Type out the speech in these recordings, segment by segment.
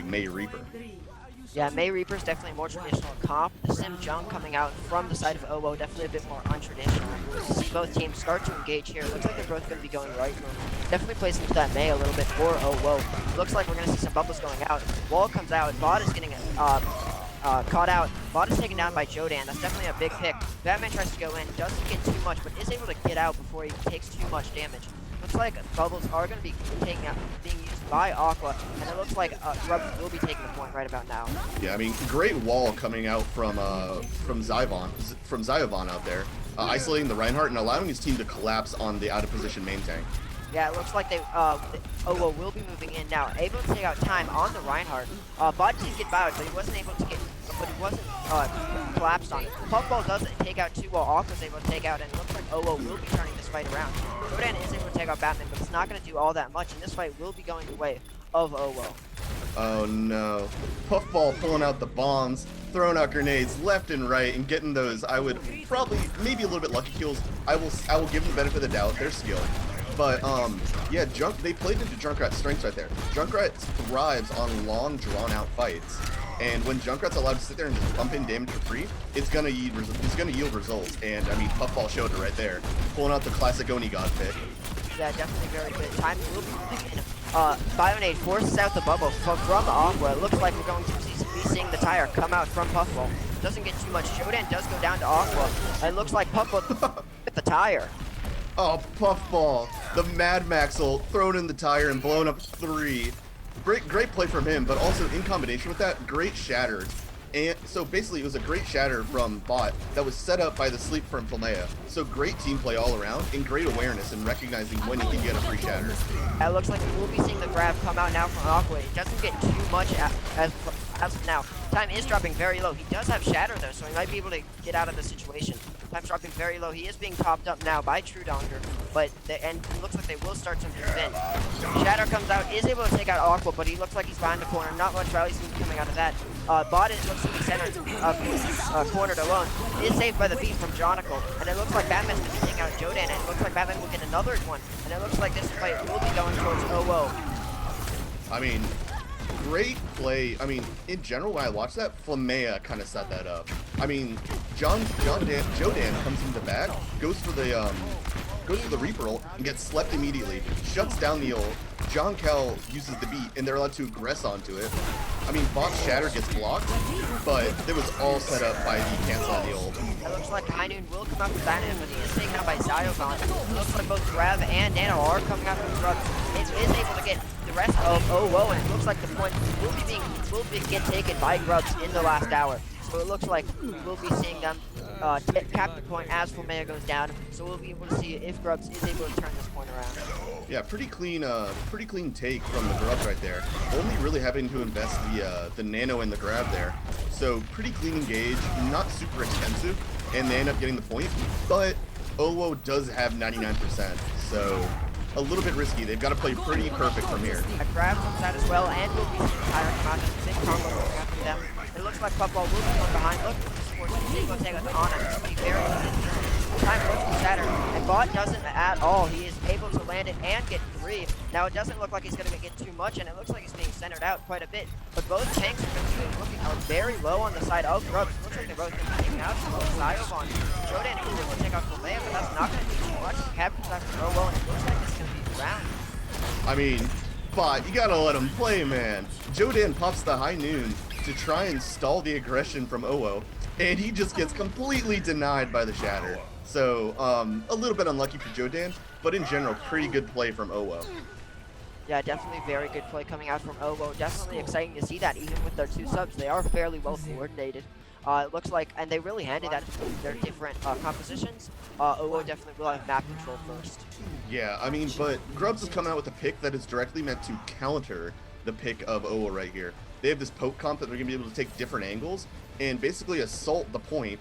May Reaper. Yeah, May Reaper's definitely a more traditional comp. The Sim Jung coming out from the side of Owo, definitely a bit more untraditional. You see both teams start to engage here. Looks like they're both going to be going right move. Definitely plays into that May a little bit for Owo. Looks like we're going to see some bubbles going out. Wall comes out. Bot is getting caught out. Bot is taken down by Jodan. That's definitely a big pick. Batman tries to go in, doesn't get too much, but is able to get out before he takes too much damage. Looks like bubbles are going to be being used by Aqua, and it looks like Grubs will be taking the point right about now. Yeah, I mean, great wall coming out from Zyovon out there, isolating the Reinhardt and allowing his team to collapse on the out of position main tank. Yeah, it looks like Owo will be moving in now, able to take out time on the Reinhardt. Bot did get bowed, but he wasn't able to get, but he wasn't collapsed on it. Puffball doesn't take out two while Aqua's able to take out, and it looks like Owo will be turning this fight around. Rodan is able to take out Batman, but it's not going to do all that much, and this fight will be going the way of Owo. Oh no. Puffball pulling out the bombs, throwing out grenades left and right, and getting those, I would probably, maybe a little bit lucky kills. I will give them the benefit of the doubt, their skill. But, yeah, they played into Junkrat's strengths right there. Junkrat thrives on long, drawn-out fights. And when Junkrat's allowed to sit there and just pump in damage for free, it's gonna yield results. And, I mean, Puffball showed it right there. Pulling out the classic Oni God pick. Yeah, definitely very good. Time will be moving in. Bionade forces out the bubble from Aqua. It looks like we're going to be seeing the tire come out from Puffball. Doesn't get too much. Jodan does go down to Aqua. And it looks like Puffball hit the tire. Oh, Puffball, the Mad Maxel thrown in the tire and blown up 3. Great play from him, but also in combination with that, great shatter. And so basically it was a great shatter from Bot that was set up by the sleep from Flamea. So great team play all around and great awareness in recognizing when he can get a free shatter. It looks like we will be seeing the grab come out now from Aqua. It doesn't get too much as of now. Time is dropping very low. He does have shatter though, so he might be able to get out of the situation. Time's dropping very low. He is being topped up now by Truedonger, but and it looks like they will start to move in. Shatter comes out, is able to take out Aqua, but he looks like he's behind the corner. Not much rally seems coming out of that. Bot looks to be centered, cornered alone. Is saved by the beat from Jonical, and it looks like Batman's going to be taking out Jodan, and it looks like Batman will get another one, and it looks like this fight will be going towards Owo. I mean, great play. I mean, in general, when I watched that, Flamea kind of set that up. I mean, Jodan comes into the back, goes for the Reaper ult, and gets slept immediately. Shuts down the ult. John Cal uses the beat, and they're allowed to aggress onto it. I mean, Bot's shatter gets blocked, but it was all set up by the cancel on the ult. It looks like High Noon will come out with Batman, but he is taken out by Zyovon. It looks like both Grav and Nano are coming out from Grubs. It is able to get the rest of Owo, and it looks like the point will get taken by Grubs in the last hour. So it looks like we'll be seeing them cap the point as Flamea goes down. So we'll be able to see if Grubs is able to turn this point around. Yeah, pretty clean take from the Grubs right there. Only really having to invest the Nano and the Grab there. So pretty clean engage, not super expensive, and they end up getting the point. But Owo does have 99%, so a little bit risky. They've got to play pretty perfect from here. A Grab comes out as well, and we'll be seeing the tire come out. There's a big combo coming out from them. It looks like Puffball will be going behind. Look, he's going to take us on. It's going to be very easy. Time looks to shatter, and Bot doesn't at all. He is able to land it and get 3. Now it doesn't look like he's going to get too much, and it looks like he's being centered out quite a bit. But both tanks are going to be looking out very low on the side of Grubs. It looks like they're both going to be taking out some Zyovon. Jodan is able to take out Flamea, but that's not going to do too much. The captain's not going to throw well, and it looks like this is going to be the round. I mean, Bot, you gotta let him play, man. Jodan pops the High Noon to try and stall the aggression from Owo, and he just gets completely denied by the shatter. So, a little bit unlucky for Jodan, but in general, pretty good play from Owo. Yeah, definitely very good play coming out from Owo. Definitely exciting to see that, even with their 2 subs. They are fairly well coordinated. It looks like, and they really handed that to their different compositions. Owo definitely will have map control first. Yeah, I mean, but Grubs is coming out with a pick that is directly meant to counter the pick of Owo right here. They have this poke comp that they're going to be able to take different angles and basically assault the point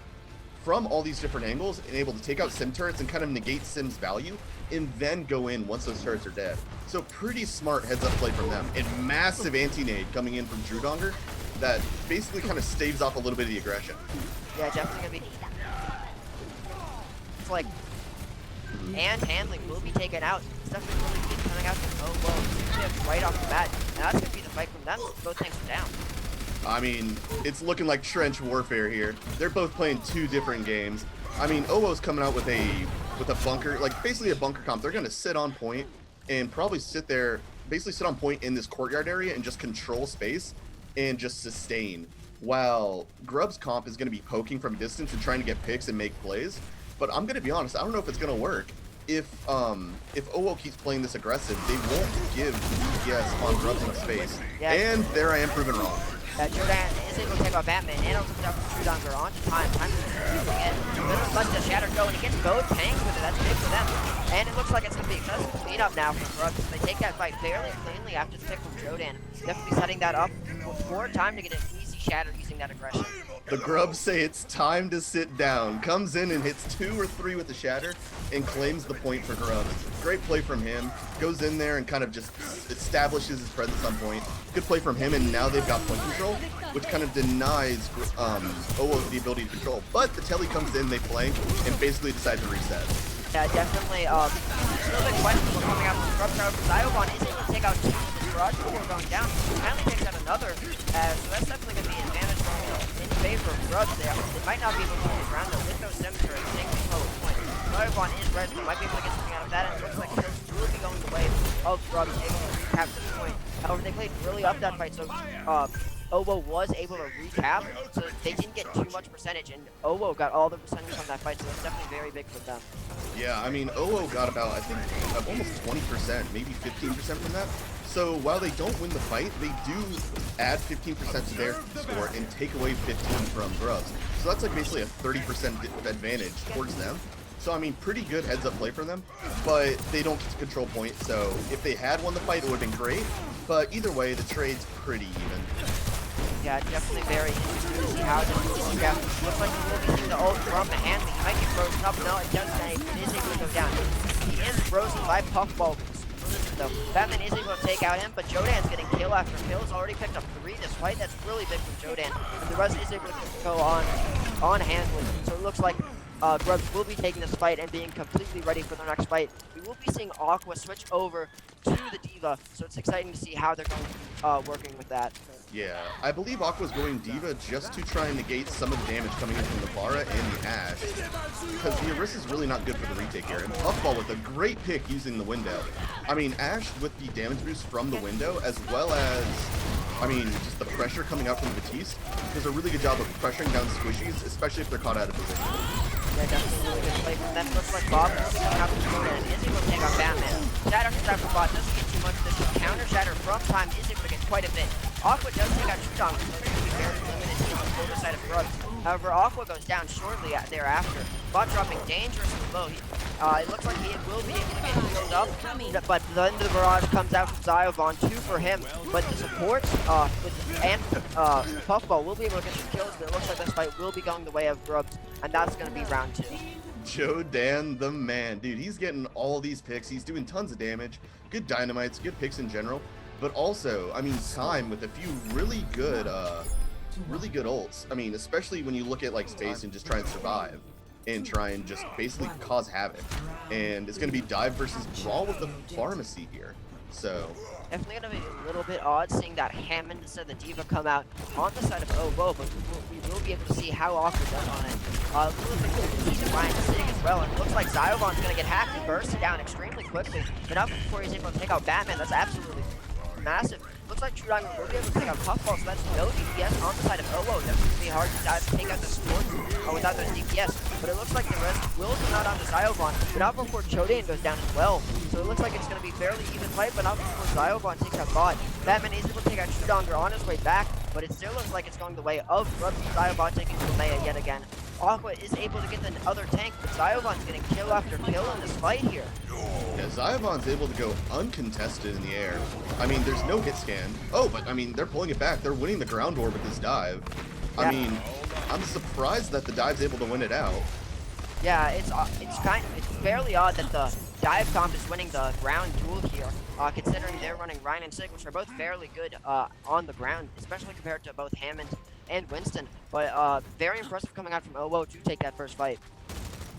from all these different angles and able to take out Sim turrets and kind of negate Sim's value and then go in once those turrets are dead. So pretty smart heads-up play from them. And massive anti-nade coming in from Truedonger that basically kind of staves off a little bit of the aggression. Yeah, definitely going to be... It's like and handling will be taken out. Stuff is really good coming out from Owo right off the bat, and that's going to be the fight from them. Both tanks are down. I mean, it's looking like trench warfare here. They're both playing two different games. I mean, Owo's coming out with a bunker, like basically a bunker comp. They're gonna sit on point and probably sit there, basically sit on point in this courtyard area and just control space and just sustain. While Grubs comp is gonna be poking from a distance and trying to get picks and make plays. But I'm gonna be honest, I don't know if it's gonna work. If Owo keeps playing this aggressive, they won't give DPS on Grubs in space. Yeah. And there I am proven wrong. Jordan is able to take out Batman and also down the shoot under onto time. Time to get little lets the shatter go and he gets both tanks with it. That's big for them. And it looks like it's gonna be a cleanup now for Grubs. They take that fight fairly cleanly after the pick from Jodan. Definitely setting that up with more time to get an easy shatter using that aggression. The Grubs say it's time to sit down. Comes in and hits 2 or 3 with the shatter and claims the point for Grubs. Great play from him. Goes in there and kind of just establishes his presence on point. Good play from him, and now they've got point control, which kind of denies Owo the ability to control. But the Telly comes in, they flank, and basically decide to reset. Yeah, definitely. A little bit questionable coming out from Grubs. However, Ziogon is able to take out 2 of the garage before going down. Finally takes out another, so that's definitely going to be an advantage in favor of Grubs there. They might not be able to turn this around though with those cemeteries. Taking the total point. Ziogon is res, but might be able to get something out of that, and it looks like kills will be going the way of Grubs, able to recap this point. However, they played really up that fight, so Owo was able to recap, so they didn't get too much percentage, and Owo got all the percentage from that fight, so it's definitely very big for them. Yeah, I mean, Owo got about, I think, almost 20%, maybe 15% from that. So while they don't win the fight, they do add 15% to their score and take away 15 from Grubs. So that's like basically a 30% advantage towards them. So, I mean, pretty good heads-up play from them, but they don't get to control point, so if they had won the fight, it would have been great, but either way, the trade's pretty even. Yeah, definitely very interesting to see how this will work out. Looks like we will be seeing the ult from the handling. He might get frozen up. No, it does not. It is able to go down. He is frozen by Puffball. Though Batman is able to take out him, but Jodan's getting kill after kill. He's already picked up 3 this fight. That's really big from Jodan. And the rest is able to go on handling. So it looks like Grubs will be taking this fight and being completely ready for their next fight. We will be seeing Aqua switch over to the D.Va, so it's exciting to see how they're going working with that. Yeah, I believe Aqua's going D.Va just to try and negate some of the damage coming in from the Vara and the Ashe, because the Orisa's really not good for the retake here, and Puffball with a great pick using the window. I mean, Ashe with the damage boost from the window, as well as, I mean, just the pressure coming out from Batiste, does a really good job of pressuring down squishies, especially if they're caught out of position. Yeah, definitely really good play from them. Looks like Bob is coming out from Jordan and is able to take on Batman. Shatter comes out from Bob, doesn't get too much of this. Counter Shatter from time is able to get quite a bit. Aqua does take out Shudong, so it's going to be very limited to the older side of Grubs. However, Aqua goes down shortly thereafter. Bob dropping dangerously low. It looks like he will be able to get healed up, but then the barrage comes out from Ziovon, 2 for him. But the supports and Puffball will be able to get some kills, but it looks like this fight will be going the way of Grubs, and that's going to be round 2. Jodan the man, dude, he's getting all these picks. He's doing tons of damage, good dynamites, good picks in general, but also, I mean, time with a few really good ults. I mean, especially when you look at like space and just try and survive and try and just basically cause havoc. And it's going to be dive versus brawl with the pharmacy here. So definitely going to be a little bit odd seeing that Hammond instead of the D.Va come out on the side of Owo, but we will be able to see how Aqua does on it. A little bit easy Ryan sitting as well, and it looks like Ziovon's going to get hacked and bursted down extremely quickly. Enough before he's able to take out Batman. That's absolutely massive. Looks like Trudong will be able to take out Puffball, so that's no DPS on the side of Owo. That's going to be hard to take out the support without those DPS. But it looks like the rest will come out onto Ziovon, but not before Jodan goes down as well. So it looks like it's going to be fairly even fight, but not before Ziovon takes out Bot. Batman is able to take out Trudong on his way back, but it still looks like it's going the way of Grubs and Ziovon taking Maya yet again. Aqua is able to get the other tank, but Ziovon's getting kill after kill in this fight here. yeah, Ziovon's able to go uncontested in the air. I mean, there's no hit scan. Oh, but I mean, they're pulling it back. They're winning the ground war with this dive. Yeah. I mean, I'm surprised that the dive's able to win it out. Yeah, it's fairly odd that the dive comp is winning the ground duel here, considering they're running Ryan and Sig, which are both fairly good on the ground, especially compared to both Hammond and Winston. But very impressive coming out from Owo to take that first fight.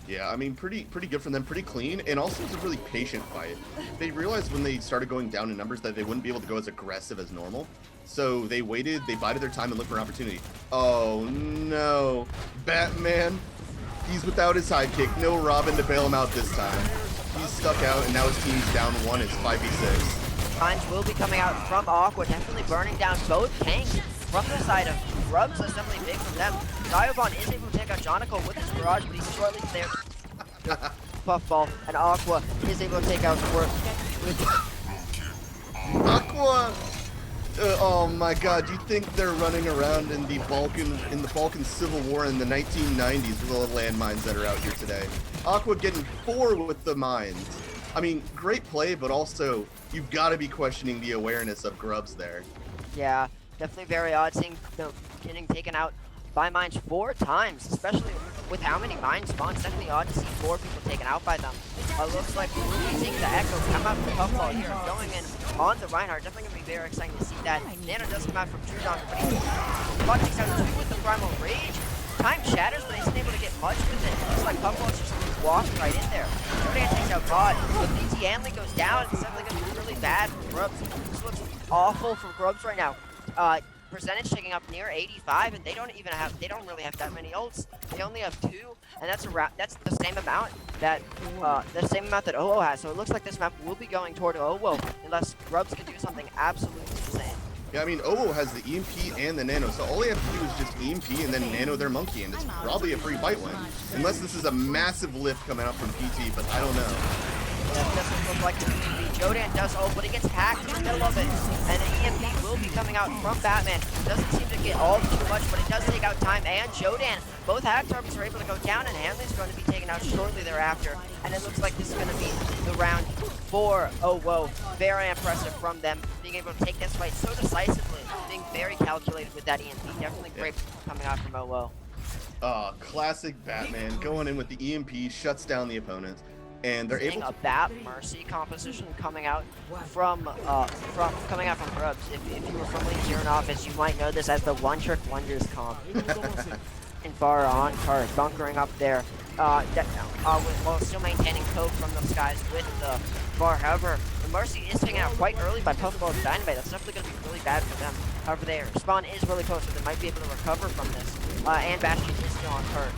Yeah, I mean, pretty good from them, pretty clean, and also it's a really patient fight. They realized when they started going down in numbers that they wouldn't be able to go as aggressive as normal, so they waited, they bided their time and looked for an opportunity. Oh no, Batman, he's without his sidekick, no Robin to bail him out this time. He's stuck out, and now his team's down one, it's 5v6. Mines will be coming out from Aqua, definitely burning down both tanks from the side of Grubs. That's definitely big from them. Diobon is able to take out Jonico with his barrage, but he's shortly there. Puffball, and Aqua is able to take out Squirt with Aqua! Oh my god, you think they're running around in the Balkan Civil War in the 1990s with all the landmines that are out here today. Aqua getting 4 with the mines. I mean, great play, but also you've got to be questioning the awareness of Grubs there. Yeah, definitely very odd seeing them getting taken out by mines 4 times, especially with how many mine spawns. Definitely odd to see 4 people taken out by them. Looks like we're seeing the Echo come out from Puffball here, going in on the Reinhardt. Definitely going to be very exciting to see that. Nano does come out from Trudon, but he takes out 2 with the Primal Rage. Time shatters, but he's not able to get much with it. Looks like Puffball's just walking right in there. Jordan takes out Bod. The BT Hanley goes down. It's definitely going to be really bad for Grubs. This looks awful for Grubs right now. Percentage taking up near 85, and they don't really have that many ults. They only have 2, and that's the same amount that OO has. So it looks like this map will be going toward OO unless Grubs can do something absolutely insane. Yeah, I mean, OO has the EMP and the Nano, so all they have to do is just EMP and then Nano their monkey, and it's probably a free fight win. Unless this is a massive lift coming out from PT, but I don't know. That doesn't look like the EMP. Jodan does ult, but he gets hacked in the middle of it. And the EMP will be coming out from Batman. Doesn't seem to get all too much, but it does take out Time and Jodan. Both hack targets are able to go down, and Hanley's going to be taken out shortly thereafter. And it looks like this is going to be the round for OO. Very impressive from them, being able to take this fight so decisively, being very calculated with that EMP. Definitely great coming out from OO. Classic Batman going in with the EMP, shuts down the opponents. And they're able to a Bat Mercy composition coming out from Grubs. If you were from League Zero in office, you might know this as the One Trick Wonders comp. And far on card, bunkering up there, while still maintaining cope from those guys with the bar. However, the Mercy is taken out quite early by Puffball's Dynamite. That's definitely going to be really bad for them. However, their spawn is really close, so they might be able to recover from this. And Bastion is still on card.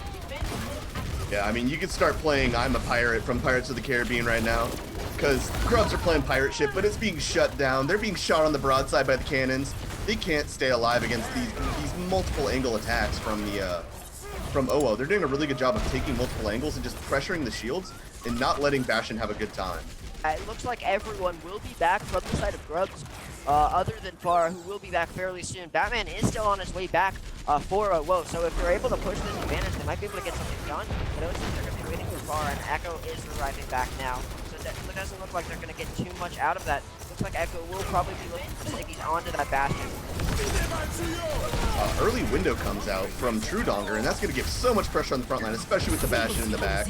Yeah, I mean, you could start playing I'm a Pirate from Pirates of the Caribbean right now, because Grubs are playing pirate ship, but it's being shut down. They're being shot on the broadside by the cannons. They can't stay alive against these multiple angle attacks from OO. They're doing a really good job of taking multiple angles and just pressuring the shields and not letting Bastion have a good time. It looks like everyone will be back from the side of Grubs, other than Far, who will be back fairly soon. Batman is still on his way back for OO, so if they're able to push this advantage, they might be able to get something done. But it looks like they're going to be waiting for Far, and Echo is arriving back now. So it doesn't look like they're going to get too much out of that. Looks like Echo will probably be looking for stickies onto that Bastion. Early window comes out from Trudonger, and that's going to give so much pressure on the front line, especially with the Bastion in the back.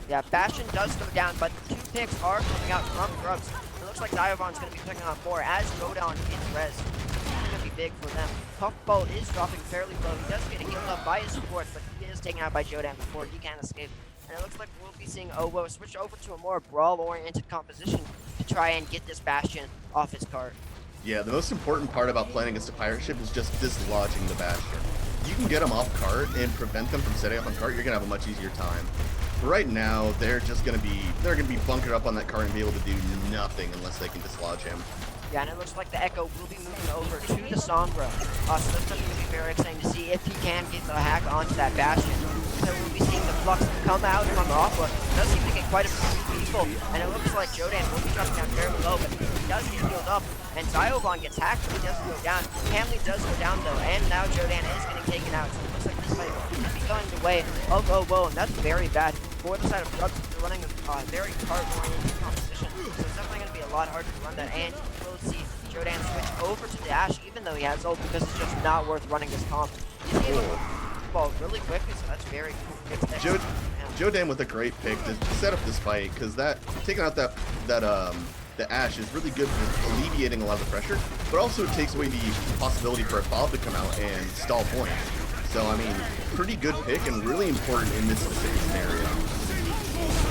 Yeah, Bastion does go down, but the 2 picks are coming out from Grubs. It looks like Diobon's going to be picking on 4 as Godown gets res. It's going to be big for them. Puffball is dropping fairly low. He does get healed up by his supports, but he is taken out by Jodan before he can escape. And it looks like we'll be seeing OO switch over to a more brawl-oriented composition to try and get this Bastion off his cart. Yeah, the most important part about playing against a pirate ship is just dislodging the Bastion. You can get them off cart and prevent them from setting up on cart, you're going to have a much easier time. But right now, they're going to be bunkered up on that cart and be able to do nothing unless they can dislodge him. Yeah, and it looks like the Echo will be moving over to the Sombra. So that's going to be very exciting to see if he can get the hack onto that Bastion. So we'll be seeing the Flux come out from Aqua. It does seem to get quite a few people, and it looks like Jodan will be dropping down very low, but he does get healed up. And Diobon gets hacked, but he doesn't go down. Hanley does go down though, and now Jodan is getting taken out. So it looks like this might be going the way of OO, and that's very bad for the side of Grubs. They're running a very card-oriented composition, so it's definitely going to be a lot harder to run that. And you will see Jodan switch over to the Ashe, even though he has ult, because it's just not worth running this comp. He's able to ball really quickly, so that's very cool. Jodan with a great pick to set up this fight, because taking out the Ashe is really good for alleviating a lot of the pressure, but also it takes away the possibility for a Bob to come out and stall points. So, I mean, pretty good pick and really important in this specific scenario.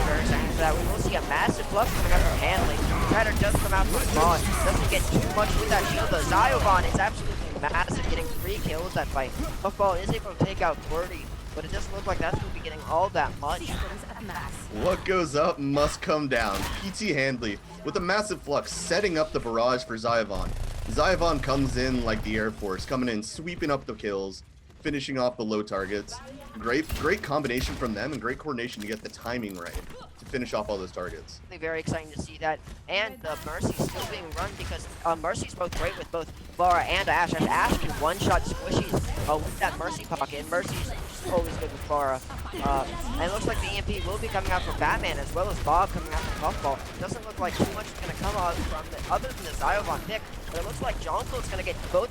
Very excited for that. We will see a massive Flux coming out from Handling. Shatter does come out from Vaughn. Doesn't get too much with that shield though. Ziovon is absolutely massive, getting 3 kills that fight. Puffball is able to take out 30, but it doesn't look like that's going to be getting all that much. What goes up must come down. PT Handley with a massive Flux setting up the barrage for Ziovon. Ziovon comes in like the Air Force, coming in, sweeping up the kills, finishing off the low targets. Great combination from them and great coordination to get the timing right to finish off all those targets. Very exciting to see that. And the Mercy's still being run because Mercy's both great with both Vara and Ashe. As Ashe can one-shot squishies with that Mercy pocket, and Mercy's always good with Vara. And it looks like the EMP will be coming out from Batman as well as Bob coming out from Puffball. Doesn't look like too much is going to come out from the, other than the Ziovon pick, but it looks like Jonko's going to get both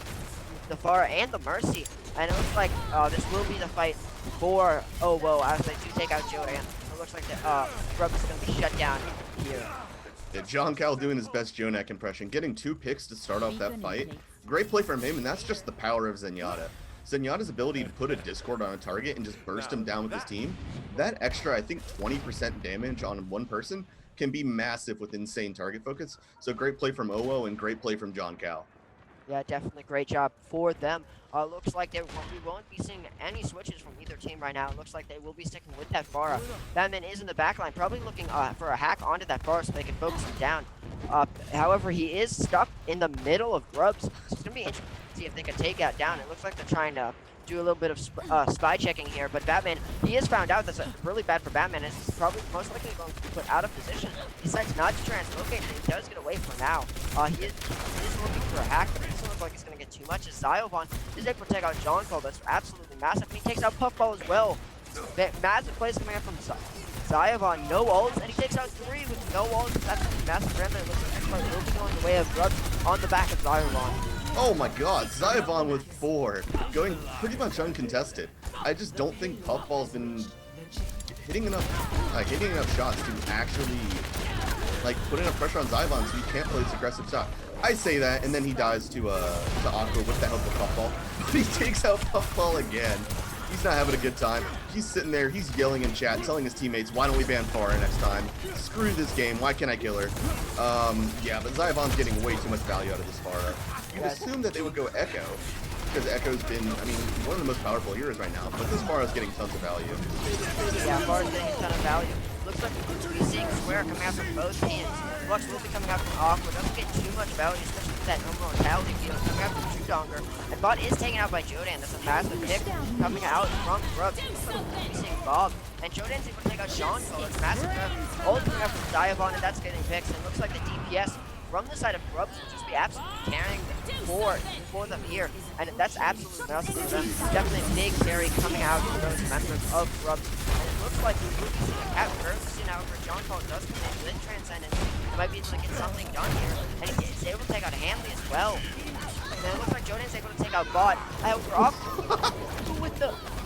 the Vara and the Mercy. And it looks like this will be the fight for Owo as they do take out Jodan. It looks like the Grubs is going to be shut down here. Yeah, John Cal doing his best Jonak impression, getting 2 picks to start off that fight. Great play from him, and that's just the power of Zenyatta. Zenyatta's ability to put a Discord on a target and just burst him down with his team, that extra, I think, 20% damage on one person can be massive with insane target focus. So great play from Owo and great play from John Cal. Yeah, definitely great job for them. Looks like we won't be seeing any switches from either team right now. It looks like they will be sticking with that Vara. Batman is in the backline, probably looking for a hack onto that Vara so they can focus him down. However, he is stuck in the middle of Grubs, so it's going to be interesting to see if they can take that down. It looks like they're trying to do a little bit of spy checking here, but Batman, he has found out that's really bad for Batman, and he's probably most likely going to be put out of position. He decides not to translocate, and he does get away for now. He is looking for a hack, but it doesn't look like he's going to get too much, as Ziovon is able to take out John Cole. That's absolutely massive. He takes out Puffball as well. Massive plays coming out from Ziovon, no ults, and he takes out 3 with no ults. That's massive for him, and it looks like this part will be going the way of Grubs on the back of Ziovon. Oh my god, Ziovon with 4, going pretty much uncontested. I just don't think Puffball's been hitting enough shots to actually put enough pressure on Ziovon so he can't play this aggressive shot. I say that, and then he dies to Aqua with the help of Puffball. But he takes out Puffball again. He's not having a good time. He's sitting there, he's yelling in chat, telling his teammates, why don't we ban Farah next time? Screw this game, why can't I kill her? Yeah, but Ziovon's getting way too much value out of this Farah. You'd assume that they would go Echo, because Echo's been, I mean, one of the most powerful heroes right now, but this Farah's getting tons of value. Yeah, Farah's getting a ton of value. Looks like we're seeing Square coming out from both teams. Flux will be coming out from Aqua, doesn't get too much value, especially with that no mortality field coming out from Trudonger. And Bot is taken out by Jodan. That's a massive pick coming out from Grubs. We'll be seeing Bob. And Jodan's able to take out Sean Cole. It's massive. Ult coming out from Ziovon, and that's getting picks. And it looks like the DPS from the side of Grubs will just be absolutely carrying for them here. And that's absolutely massive for them. Definitely a big carry coming out for those members of Grubs. And it looks like we will be seeing a cap currency now for John Cole does come in with Transcendence. It might be able to get something done here. And he's able to take out Handley as well. And then it looks like Jodan's able to take out Bot.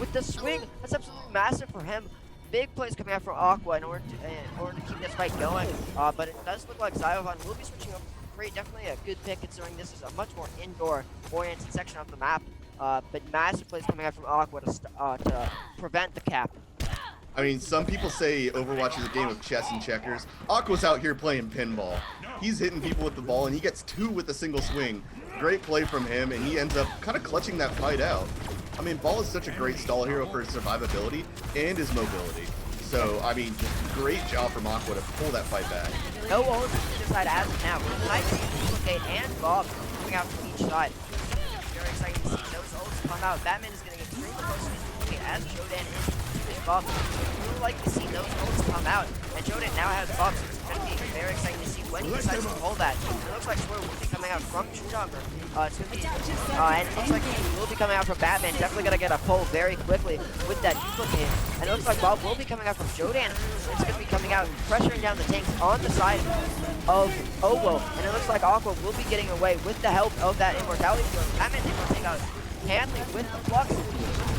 With the swing, that's absolutely massive for him. Big plays coming out from Aqua in order to keep this fight going. But it does look like Ziovon will be switching up. Definitely a good pick considering this is a much more indoor-oriented section of the map. But massive plays coming out from Aqua to prevent the cap. I mean, some people say Overwatch is a game of chess and checkers. Aqua's out here playing pinball. He's hitting people with the ball, and he gets 2 with a single swing. Great play from him, and he ends up kind of clutching that fight out. I mean, Ball is such a great stall hero for his survivability and his mobility. So, I mean, just great job from Aqua to pull that fight back. No ults to either side as of now. We're nice to Duplicate and Bob coming out from each side. Very exciting to see those ults come out. Batman is going to get extremely close to his Duplicate as Jodan is to his Bob. We would like to see those ults come out. And Jodan now has Bob, so it's going to be very exciting to see when he decides to pull that. It looks like Swear will be coming out from Trudonger. It's going to be, and it looks like he will be coming out from Batman. Definitely going to get a pull very quickly with that Duplicate. And it looks like Bob will be coming out from Jodan. It's going to be coming out, pressuring down the tanks on the side of Owo. And it looks like Aqua will be getting away with the help of that Immortality Field. Batman's able to take out Handley with the Flux.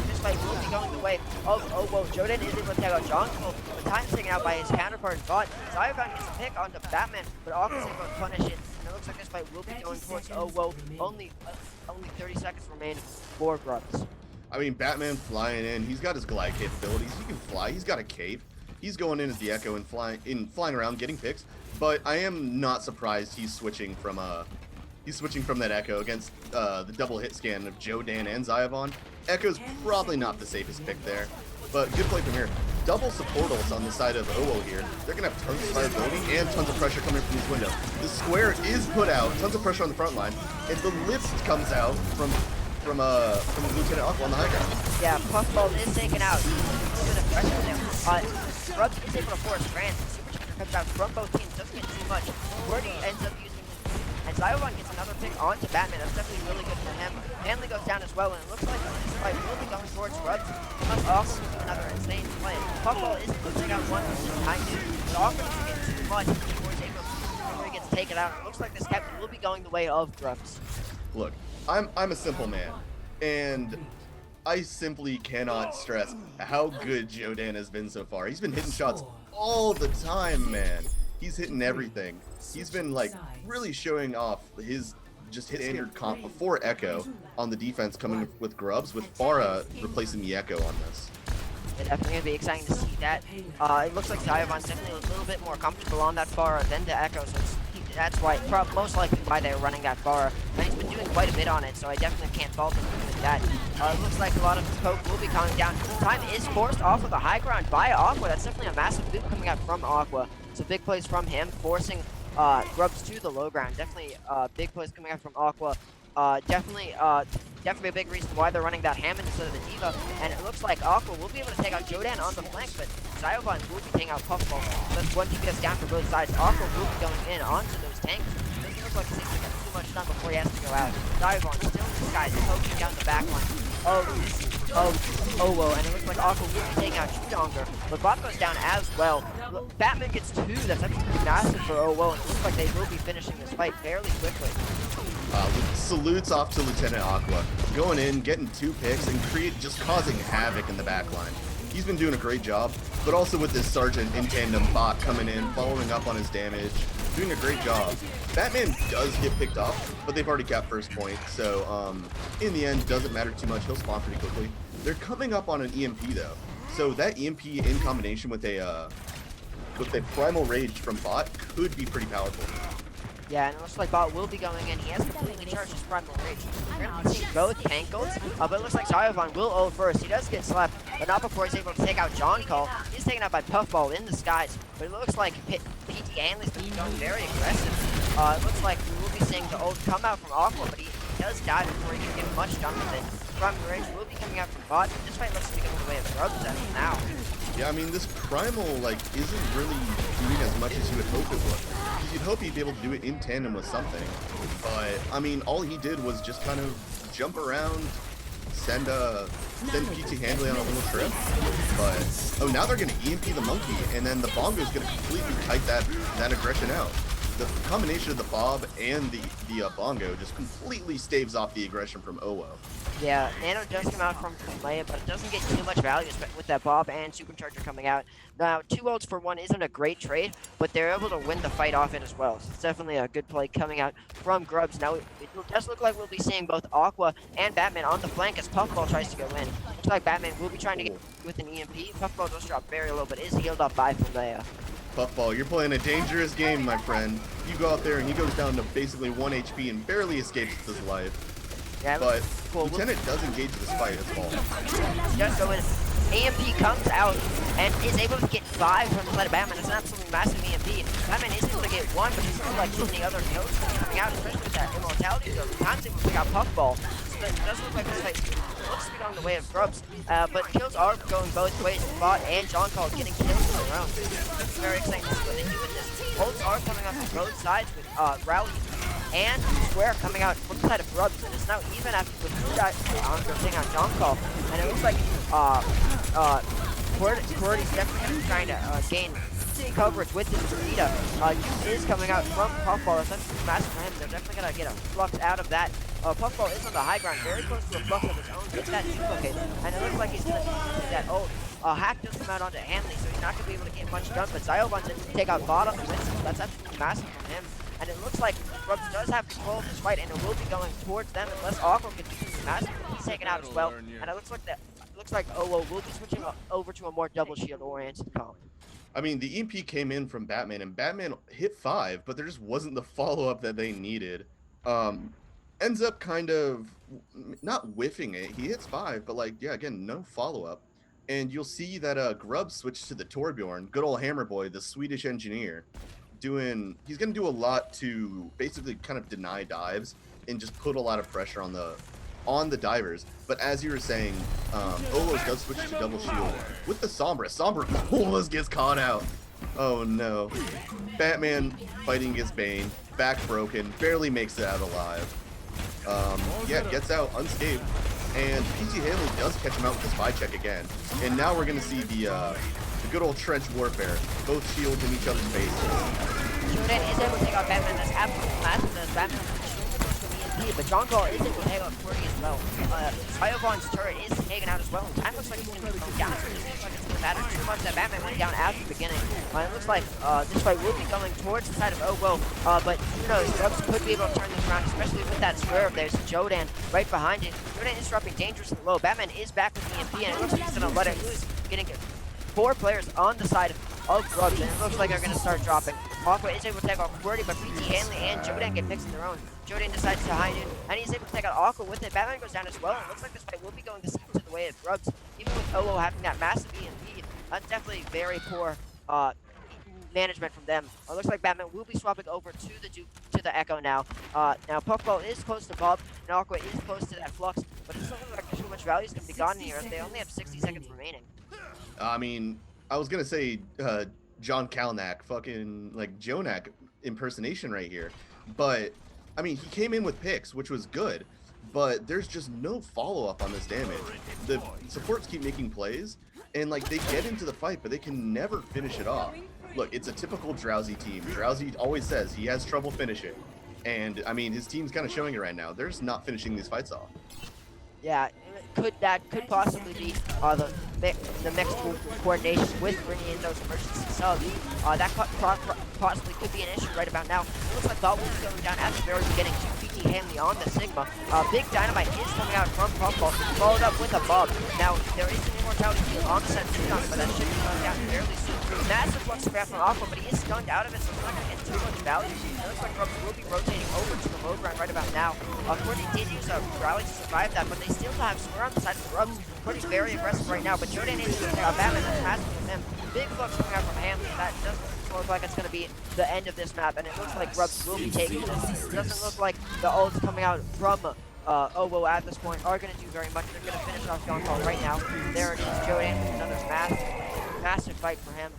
This fight will be going the way of Owo. Jodan is able to take out John Cole. The time's taken out by his counterpart, but Ziovon gets a pick onto Batman, but Aqua's able to punish it. And it looks like this fight will be going towards Owo. Only 30 seconds remain for Grubs. I mean, Batman flying in. He's got his glide capabilities. He can fly. He's got a cape. He's going in as the Echo and flying around, getting picks. But I am not surprised he's switching from that Echo against the double hit scan of Jodan and Zyavon. Echo's probably not the safest pick there, but good play from here. Double support ults on the side of Owo here. They're gonna have tons of survivability and tons of pressure coming from this window. The square is put out, tons of pressure on the front line, and the lift comes out from Lieutenant Aqua on the high ground. Yeah, Puffball is taken out. Look at the pressure there. Grubs is able to force Grant. Super Charger comes out from both teams. Doesn't get too much. Gordy ends up using, and Zyovon gets another pick onto Batman. That's definitely really good for him. Hanley goes down as well, and it looks like this fight will be going towards Grubs. Plus also another insane play. Puffball is able to take out one behind him, but often doesn't get too much before he gets taken out. It looks like this captain will be going the way of Grubs. Look, I'm a simple man, and I simply cannot stress how good Jodan has been so far. He's been hitting shots all the time, man. He's hitting everything. He's been like really showing off his just hit standard comp before Echo on the defense, coming with Grubs, with Pharah replacing the Echo on this. It's definitely going to be exciting to see that. It looks like Zyovon's definitely a little bit more comfortable on that Pharah than the Echo, so that's why, most likely why they're running that Pharah. And he's been doing quite a bit on it, so I definitely can't fault him with that. It looks like a lot of the poke will be coming down. Time is forced off of the high ground by Aqua. That's definitely a massive boot coming out from Aqua. So big plays from him, forcing Grubs to the low ground. Definitely big plays coming out from Aqua. Definitely a big reason why they're running that Hammond instead of the Diva. And it looks like Aqua will be able to take out Jodan on the flank, but Zyovon will be taking out Puffball. That's one DPS down for both sides. Aqua will be going in onto those tanks. Doesn't look like he's able to get too much done before he has to go out. Zyovon still in disguise, poking down the back line. Whoa, and it looks like Aqua will be taking out Chudonger, but bot goes down as well. Batman gets 2, that's actually pretty massive for Owo, and it looks like they will be finishing this fight fairly quickly. Salutes off to Lieutenant Aqua, going in, getting 2 picks, and just causing havoc in the backline. He's been doing a great job, but also with this Sergeant in tandem bot coming in, following up on his damage, doing a great job. Batman does get picked off, but they've already capped first point, so in the end, doesn't matter too much. He'll spawn pretty quickly. They're coming up on an EMP though, so that EMP in combination with a Primal Rage from bot could be pretty powerful. Yeah, and it looks like bot will be going in. He has completely charged his Primal Rage. We're going to be seeing both tank ults, but it looks like Zyovon will ult first. He does get slapped, but not before he's able to take out John Call. He's taken out by Puffball in the skies, but it looks like PT Hanley's been going very aggressive. It looks like we will be seeing the ult come out from Aqua, but he does die before he can get much done with it. Primal Rage will be coming out from bot. This fight looks to be going the way of Grubs as of now. Yeah, I mean, this Primal, isn't really doing as much as you would hope it would. You'd hope he'd be able to do it in tandem with something. But, I mean, all he did was just kind of jump around, send PT Handley on a little trip. But, oh, now they're going to EMP the monkey, and then the Bongo's going to completely kite that aggression out. The combination of the Bob and the Bongo just completely staves off the aggression from Owo. Yeah, Nano does come out from Leia, but it doesn't get too much value with that Bob and Supercharger coming out. Now, 2 ults for 1 isn't a great trade, but they're able to win the fight off it as well. So it's definitely a good play coming out from Grubs. Now, it does look like we'll be seeing both Aqua and Batman on the flank as Puffball tries to go in. Looks like Batman will be trying to get with an EMP. Puffball does drop very low, but is healed up by Leia. Puffball, you're playing a dangerous game, my friend. You go out there and he goes down to basically 1 HP and barely escapes with his life. Yeah, but cool. Lieutenant does engage this fight as well. He does go in. EMP comes out and is able to get 5 from the side of Batman. It's an absolutely massive EMP. Batman is able to get 1, but he's not like too many other kills coming out, especially with that immortality. So sometimes able to pick out Puffball. So it does look like this fight looks to be going the way of Grubs. But kills are going both ways. Bot and John Call getting kills of their own. It's very exciting to see what they do with this. Ults are coming up from both sides with Rowley and Square coming out from the side of Grubs, and it's now even after with 2 guys taking out John Call. And it looks like QWERTY's definitely trying to gain coverage with this Vegeta. Juice is coming out from Puffball. That's actually massive for him. They're definitely going to get a Flux out of that. Puffball is on the high ground, very close to a Flux of his own. Gets that duplicate, and it looks like he's going to use that ult. Hack does come out onto Hanley, so he's not going to be able to get much done, but Zyovon's able to take out bot on the Winston. That's absolutely massive from him. And it looks like Grubs does have control of this fight, and it will be going towards them unless Aqua continues to massive. He's taken out as well, and it looks like OO will be switching over to a more double shield oriented comp. I mean, the EMP came in from Batman, and Batman hit 5, but there just wasn't the follow-up that they needed. Um, ends up kind of not whiffing it. He hits 5, but like, yeah, again, no follow-up. And you'll see that Grubs switched to the Torbjorn, good old Hammer Boy, the Swedish engineer, he's gonna do a lot to basically kind of deny dives and just put a lot of pressure on the divers. But as you were saying, Olos does switch to double shield with the Sombra. Sombra almost gets caught out. Oh no. Batman fighting against Bane, back broken, barely makes it out alive. Yeah, gets out unscathed. And PT Hanley does catch him out with the spy check again. And now we're gonna see the good old trench warfare, both shields in each other's faces. Jordan is able to take out Batman. That's absolutely massive. As Batman but John Call is able to take out 40 as well. Biovon's turret is taken out as well, and time looks like he's going to be going down. It looks like it's going to matter too much that Batman went down at the beginning. It looks like this fight will be going towards the side of Owo, but who knows, Grubs could be able to turn this around, especially with that swerve. There's Jodan right behind it. Jodan is dropping dangerously low. Batman is back with the EMP, and it looks like he's going to let it loose, getting 4 players on the side of Grubs, and it looks like they're going to start dropping. Aqua is able to take out QWERTY, but PT Hanley and Jodan get picks of their own. Jodan decides to hide it, and he's able to take out Aqua with it. Batman goes down as well, and it looks like this fight will be going to the way of Grubs. Even with OO having that massive EMP, that's definitely very poor management from them. It looks like Batman will be swapping over to the Echo now. Now Puffball is close to Bob, and Aqua is close to that Flux, but it doesn't look like too much value is going to be gone here if they only have 60 seconds remaining. I mean, I was gonna say John Kalnak, fucking like Jonak impersonation right here, but I mean, he came in with picks, which was good, but there's just no follow-up on this damage. The supports keep making plays, and like they get into the fight, but they can never finish it off. Look, it's a typical Drowsy team. Drowsy always says he has trouble finishing, and I mean, his team's kind of showing it right now. They're just not finishing these fights off. Yeah, that could possibly be the mixed coordination with bringing in those emergency subs. That possibly could be an issue right about now. It looks like Bob will be going down at the very beginning to PT Hanley on the Sigma. Big Dynamite is coming out from Puffball, followed up with a Bob. Now, there is an immortality field on the set of Tucson, but that should be going down fairly soon. Massive Flux grab from Aqua, but he is stunned out of it, so it's not going to get too much value. It looks like Grubs will be rotating over to the low ground right about now. QWERTY did use a rally to survive that, but they still have Swear on the side of Grubs. QWERTY's very aggressive right now, but Jodan is using Batman that's passing with him. Big Flux coming out from Hanley. That doesn't look like it's going to be the end of this map, and it looks like Grubs will be taking this. It doesn't look like the ults coming out from Owo at this point are going to do very much. They're going to finish off John Paul right now. There it is, Jodan with another massive fight for him.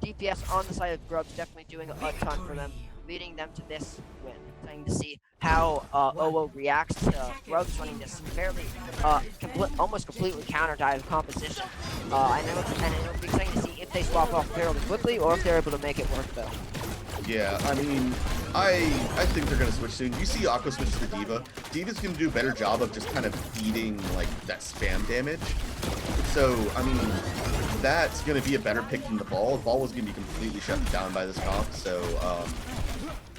DPS on the side of Grubs definitely doing a ton for them, leading them to this win. Trying to see how OO reacts to Grubs running this fairly, almost completely counter dive composition. And it'll be exciting to see if they swap off fairly quickly or if they're able to make it work though. Yeah, I mean, I think they're going to switch soon. You see Aqua switch to D.Va. D.Va's going to do a better job of just kind of eating, like, that spam damage. So, I mean, that's going to be a better pick than the Ball. The Ball was going to be completely shut down by this comp, so,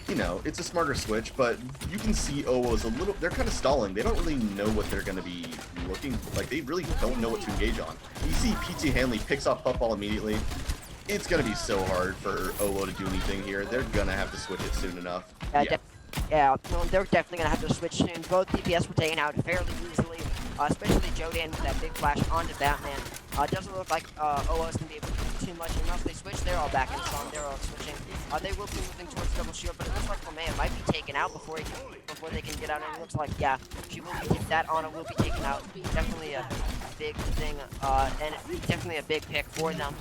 you know, it's a smarter switch, but you can see OWO's they're kind of stalling. They don't really know what they're going to be looking, like, they really don't know what to engage on. You see PT Hanley picks off Puffball immediately. It's going to be so hard for OWO to do anything here. They're going to have to switch it soon enough. Yeah, no, they're definitely going to have to switch soon. Both DPS were taken out fairly easily, especially Jodan with that big flash onto Batman. It doesn't look like OO is going to be able to do too much unless they switch. They're all back in song. They're all switching. They will be moving towards double shield, but it looks like Romeo might be taken out before they can get out. And it looks like, yeah, she will be that Ana will be taken out. Definitely a big thing, and definitely a big pick for them.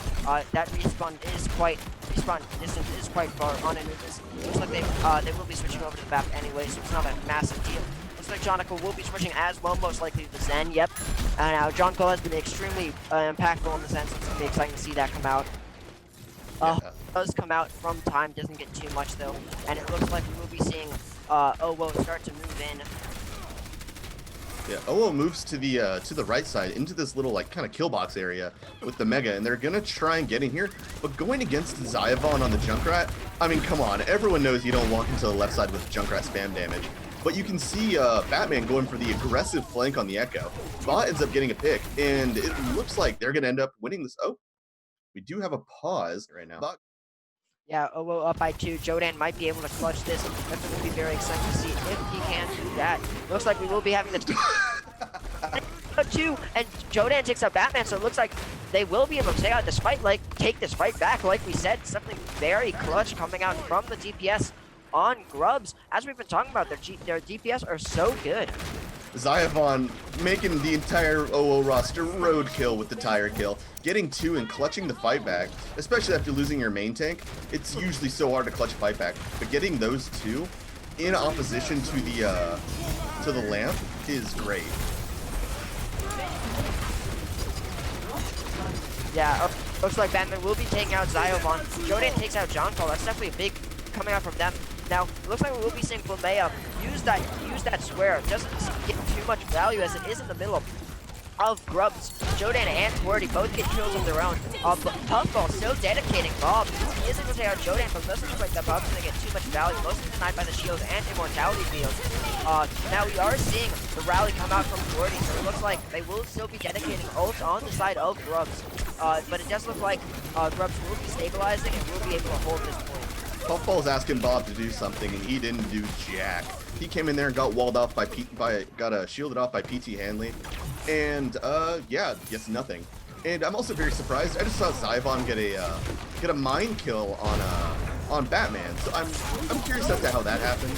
That respawn distance is quite far on Anubis. Looks like they will be switching over to the map anyway, so it's not a massive deal. Looks like Jonica will be switching as well, most likely to Zen, yep. Now, John Cole has been extremely impactful in the sense, so it's going to be exciting to see that come out. Does come out from time, doesn't get too much though, and it looks like we will be seeing OWO start to move in. Yeah, OWO moves to the right side into this little like kind of kill box area with the Mega, and they're gonna try and get in here, but going against Zyavon on the Junkrat, I mean, come on, everyone knows you don't walk into the left side with Junkrat spam damage. But you can see Batman going for the aggressive flank on the Echo. Bot ends up getting a pick, and it looks like they're going to end up winning this. Oh, we do have a pause right now. Bot. Yeah, Owo up by 2. Jodan might be able to clutch this. Definitely will be very excited to see if he can do that. Looks like we will be having the 2, and Jodan takes out Batman, so it looks like they will be able to take this fight back. Like we said, something very clutch coming out from the DPS on Grubs. As we've been talking about, their DPS are so good. Zyavon making the entire OO roster roadkill with the tire kill, getting 2 and clutching the fight back, especially after losing your main tank. It's usually so hard to clutch a fight back, but getting those 2 in opposition to the lamp is great. Yeah, looks like Batman will be taking out Zyovon. Jodan takes out John Paul. That's definitely a big coming out from them. Now, it looks like we will be seeing Flamea use that swear. It doesn't get too much value as it is in the middle of Grubs. Jodan and Twerdy both get kills of their own. But Puffball still dedicating Bob. He is able to take out Jodan, but doesn't look like the Bob's going to get too much value. Mostly denied by the shields and immortality fields. Now we are seeing the rally come out from Twerdy, so it looks like they will still be dedicating ults on the side of Grubs. But it does look like Grubs will be stabilizing and will be able to hold this point. Puffball's asking Bob to do something, and he didn't do jack. He came in there and got walled off got shielded off by PT Hanley, and yeah, gets nothing. And I'm also very surprised. I just saw Zyvon get a mind kill on Batman, so I'm curious as to how that happened.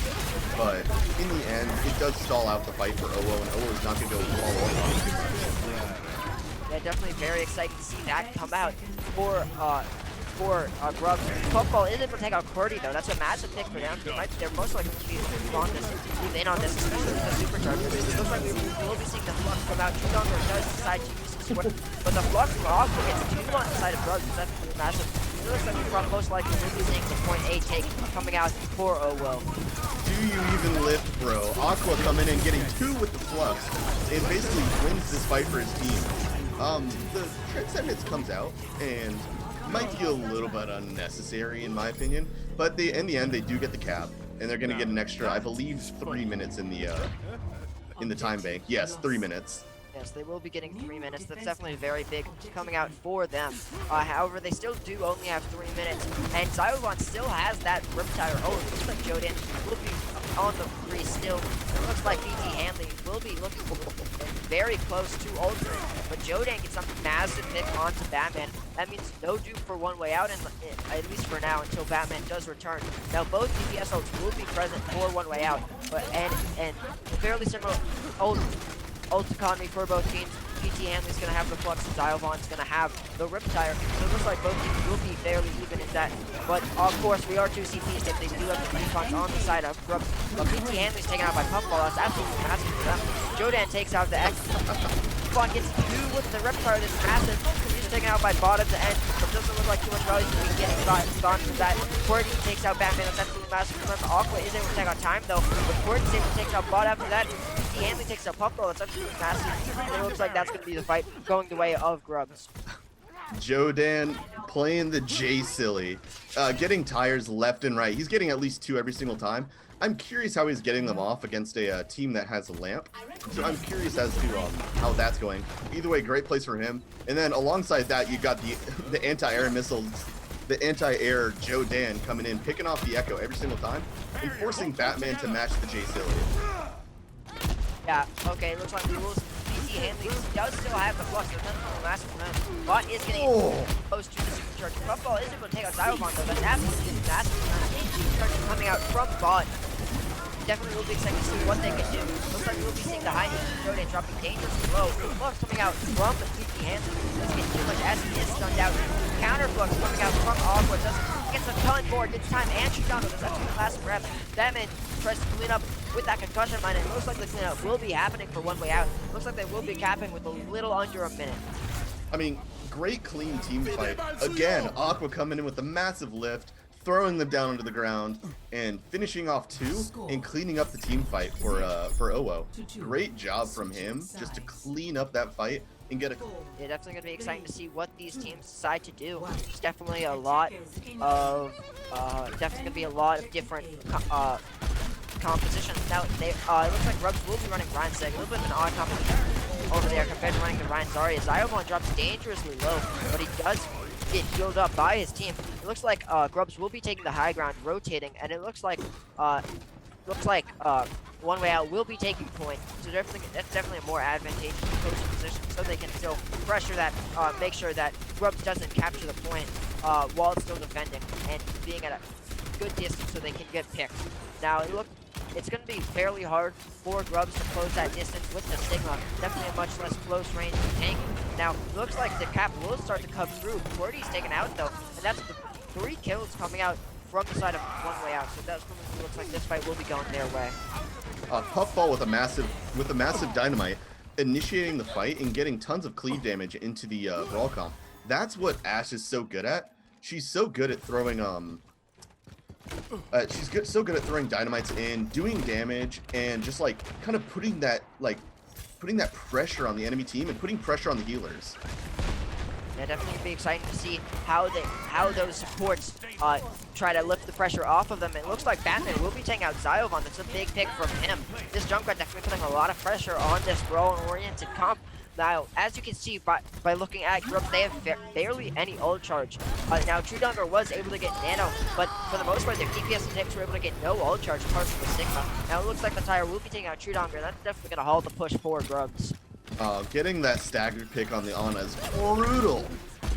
But in the end, it does stall out the fight for OO, and OO is not going to go follow up on it too much. Yeah, definitely very excited to see that come out for Grubs. Puffball is able to take out Qwerty though. That's a massive pick for them. They're most likely to be move in on this, especially with the supercharger. It looks like we will be seeing the Flux come out. Chudonger does decide to use his sweat, but the Flux also gets 2 on the side of Grubs. That's massive. It looks like we're most likely will be seeing the point A take coming out for OWO. Do you even lift, bro? Aqua coming in, getting 2 with the Flux. It basically wins this fight for his team. The Transcendence comes out and might feel a little bit unnecessary in my opinion, but in the end they do get the cap, and they're gonna get an extra, I believe, 3 minutes in the time bank. Yes, 3 minutes. Yes, they will be getting 3 minutes. That's definitely very big coming out for them. However, they still do only have 3 minutes, and Zyovon still has that Riptire. Oh, it looks like Jodan will be on the free still. It looks like BT Hanley will be looking very close to ultering, but Jodan gets a massive pick onto Batman. That means no dupe for one way out, and at least for now, until Batman does return. Now, both DPS ults will be present for one way out, but and fairly similar ult economy for both teams. PT Hanley's going to have the Flux, and Zyovon's going to have the Riptire. So it looks like both teams will be fairly even in that. But of course, we are 2 CPs if they do have the defense on the side of Grubs. But PT Hanley's taken out by Puffball. That's absolutely massive for them. Jodan takes out the X. Puffball gets 2 with the Riptire. That's massive. He's taken out by Bot at the end, but doesn't look like too much value to be getting gone from that. Qwerty takes out Batman. That's absolutely massive for them. Aqua is able to take out time though, but Qwerty's able to take out Bot after that. Hanley takes out Puffball. That's absolutely massive. And it looks like that's going to be the fight going the way of Grubs. Jodan playing the J silly, getting tires left and right. He's getting at least 2 every single time. I'm curious how he's getting them off against a team that has a lamp. So I'm curious as to how that's going. Either way, great place for him. And then alongside that, you got the anti-air missiles, the anti-air Jodan coming in, picking off the Echo every single time, and forcing Batman to match the J silly. Yeah, okay, looks like we will. BT Hanley does still have the Flux, so that's massive for him. Bot is getting close to the supercharge. Puffball is able to take out Zyovon though, that's absolutely massive for him. Supercharge coming out from Bot. Definitely will be excited to see what they can do. Looks like we will be seeing the high needs Jodan dropping dangerously low. Flux coming out from the BT Hanley. Doesn't get too much as he is stunned out. Counter Flux coming out from Aqua. Gets a ton more, gets time and Chudonger. That's actually the last grab. Batman tries to clean up with that concussion mine, and most likely the cleanup will be happening for one way out. Looks like they will be capping with a little under a minute. I mean, great clean team fight. Again, Aqua coming in with a massive lift, throwing them down onto the ground, and finishing off 2 and cleaning up the team fight for OWO. Great job from him just to clean up that fight and get a... Yeah, definitely going to be exciting to see what these teams decide to do. It's definitely a lot of, different composition. Now, it looks like Grubs will be running Ryan Seg. A little bit of an odd composition over there compared to running the Ryan Zarya. Zyovon drops dangerously low, but he does get healed up by his team. It looks like Grubs will be taking the high ground, rotating, and it looks like One Way Out will be taking point. So that's definitely a more advantageous coaching position, so they can still pressure that, make sure that Grubs doesn't capture the point while it's still defending and being at a good distance so they can get picked. Now it's going to be fairly hard for Grubs to close that distance with the Sigma. Definitely a much less close range tank. Now, it looks like the cap will start to come through. QWERTY's taken out though, and that's 3 kills coming out from the side of One Way Out. So that's what looks like this fight will be going their way. Puffball with a massive dynamite, initiating the fight and getting tons of cleave damage into the brawl comp. That's what Ashe is so good at. She's so good at throwing so good at throwing dynamites in, doing damage, and just like kind of putting that pressure on the enemy team and putting pressure on the healers. Yeah, definitely be exciting to see how those supports try to lift the pressure off of them. It looks like Batman will be taking out Zyovon. That's a big pick from him. This Junkrat definitely putting a lot of pressure on this brawl-oriented comp. Now, as you can see by looking at Grubs, they have barely any ult charge. Now, Truedonger was able to get Nano, but for the most part, their DPS and tanks were able to get no ult charge apart from the Sigma. Now, it looks like the Tire will be taking out Truedonger. That's definitely going to halt the push for Grubs. Getting that staggered pick on the Ana is brutal.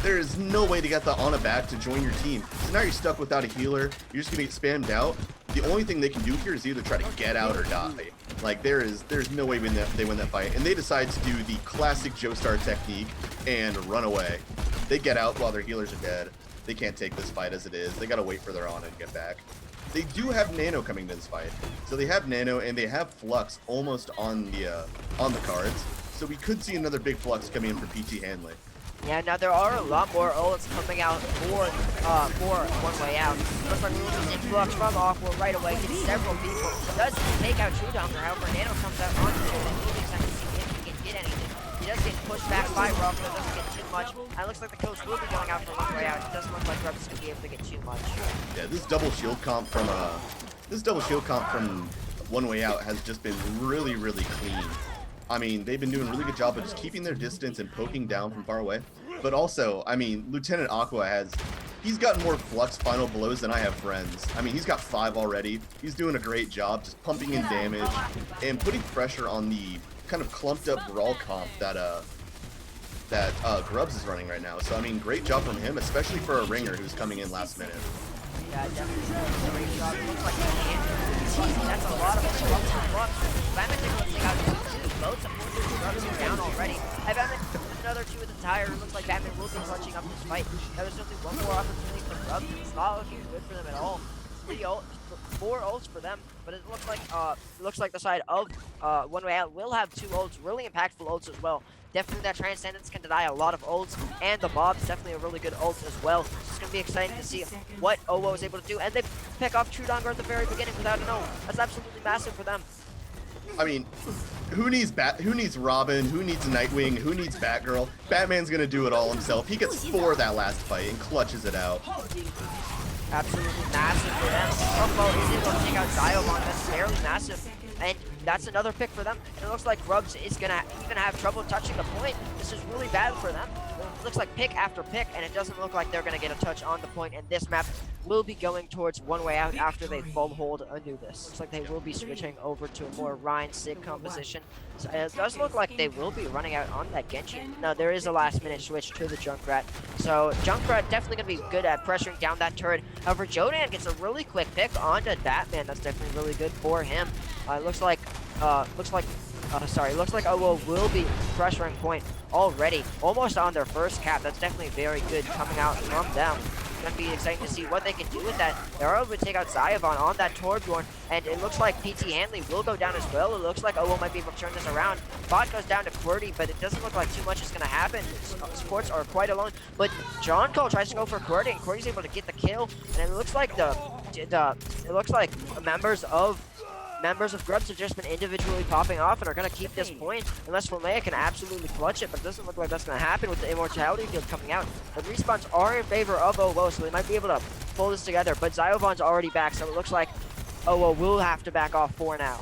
There is no way to get the Ana back to join your team. So now you're stuck without a healer. You're just going to get spammed out. The only thing they can do here is either try to get out or die. Like, there's no way they win that fight. And they decide to do the classic Joestar technique and run away. They get out while their healers are dead. They can't take this fight as it is. They got to wait for their Ana to get back. They do have Nano coming to this fight. So they have Nano and they have Flux almost on the cards. So we could see another big Flux coming in for PT Hanley. Yeah, now there are a lot more ults coming out for One Way Out. Looks like we will see Flux from Aqua right away, gets several people. Does take out Truedonger, however, Nano comes out on the field and he'll be excited to see if he can get anything. He does get pushed back by Rock, but doesn't get too much. And it looks like the kills will be going out for One Way Out. It doesn't look like Grubs is going to be able to get too much. Yeah, this double shield comp from One Way Out has just been really, really clean. I mean, they've been doing a really good job of just keeping their distance and poking down from far away. But also, I mean, Lieutenant Aqua he's gotten more Flux final blows than I have friends. I mean, he's got 5 already. He's doing a great job just pumping in damage and putting pressure on the kind of clumped up brawl comp that Grubs is running right now. So, I mean, great job from him, especially for a ringer who's coming in last minute. Yeah, definitely a great job. It looks like that's a lot of Flux. Batman taking out both supporters and Grubs are down already. Batman another 2 with the Tire. It looks like Batman will be clutching up this fight. Now there's only one more opportunity for Grubs. It's not looking good for them at all. 4 ults for them, but it looks like the side of One Way Out will have 2 ults, really impactful ults as well. Definitely that Transcendence can deny a lot of ults, and the Bob's definitely a really good ult as well. So it's going to be exciting to see what OWO is able to do, and they pick off Truedonger at the very beginning without an ult. That's absolutely massive for them. I mean, who needs Robin? Who needs Nightwing? Who needs Batgirl? Batman's gonna do it all himself. He gets 4 that last fight and clutches it out. Absolutely massive for them. Puffball is able to take out Zyovon. That's fairly massive. And that's another pick for them. And it looks like Grubs is gonna even have trouble touching the point. This is really bad for them. It looks like pick after pick, and it doesn't look like they're gonna get a touch on the point. And this map will be going towards One Way Out after they full hold Anubis. Looks like they will be switching over to a more Ryan Sig composition. So it does look like they will be running out on that Genji. Now there is a last minute switch to the Junkrat. So Junkrat definitely gonna be good at pressuring down that turret. However, Jodan gets a really quick pick onto Batman. That's definitely really good for him. Looks like OWO will be pressuring point already, almost on their first cap. That's definitely very good coming out from them. It's going to be exciting to see what they can do with that. They're able to take out Zyovon on that Torbjorn, and it looks like PT Hanley will go down as well. It looks like OWO might be able to turn this around. Bot goes down to QWERTY, but it doesn't look like too much is going to happen. Supports are quite alone, but John Cole tries to go for QWERTY, and QWERTY's able to get the kill, and it looks like members of Grubs have just been individually popping off and are going to keep this point unless Flamea can absolutely clutch it, but it doesn't look like that's going to happen with the Immortality field coming out. The respawns are in favor of OWO, so they might be able to pull this together, but Zyovon's already back, so it looks like Oh, well, we'll have to back off for now.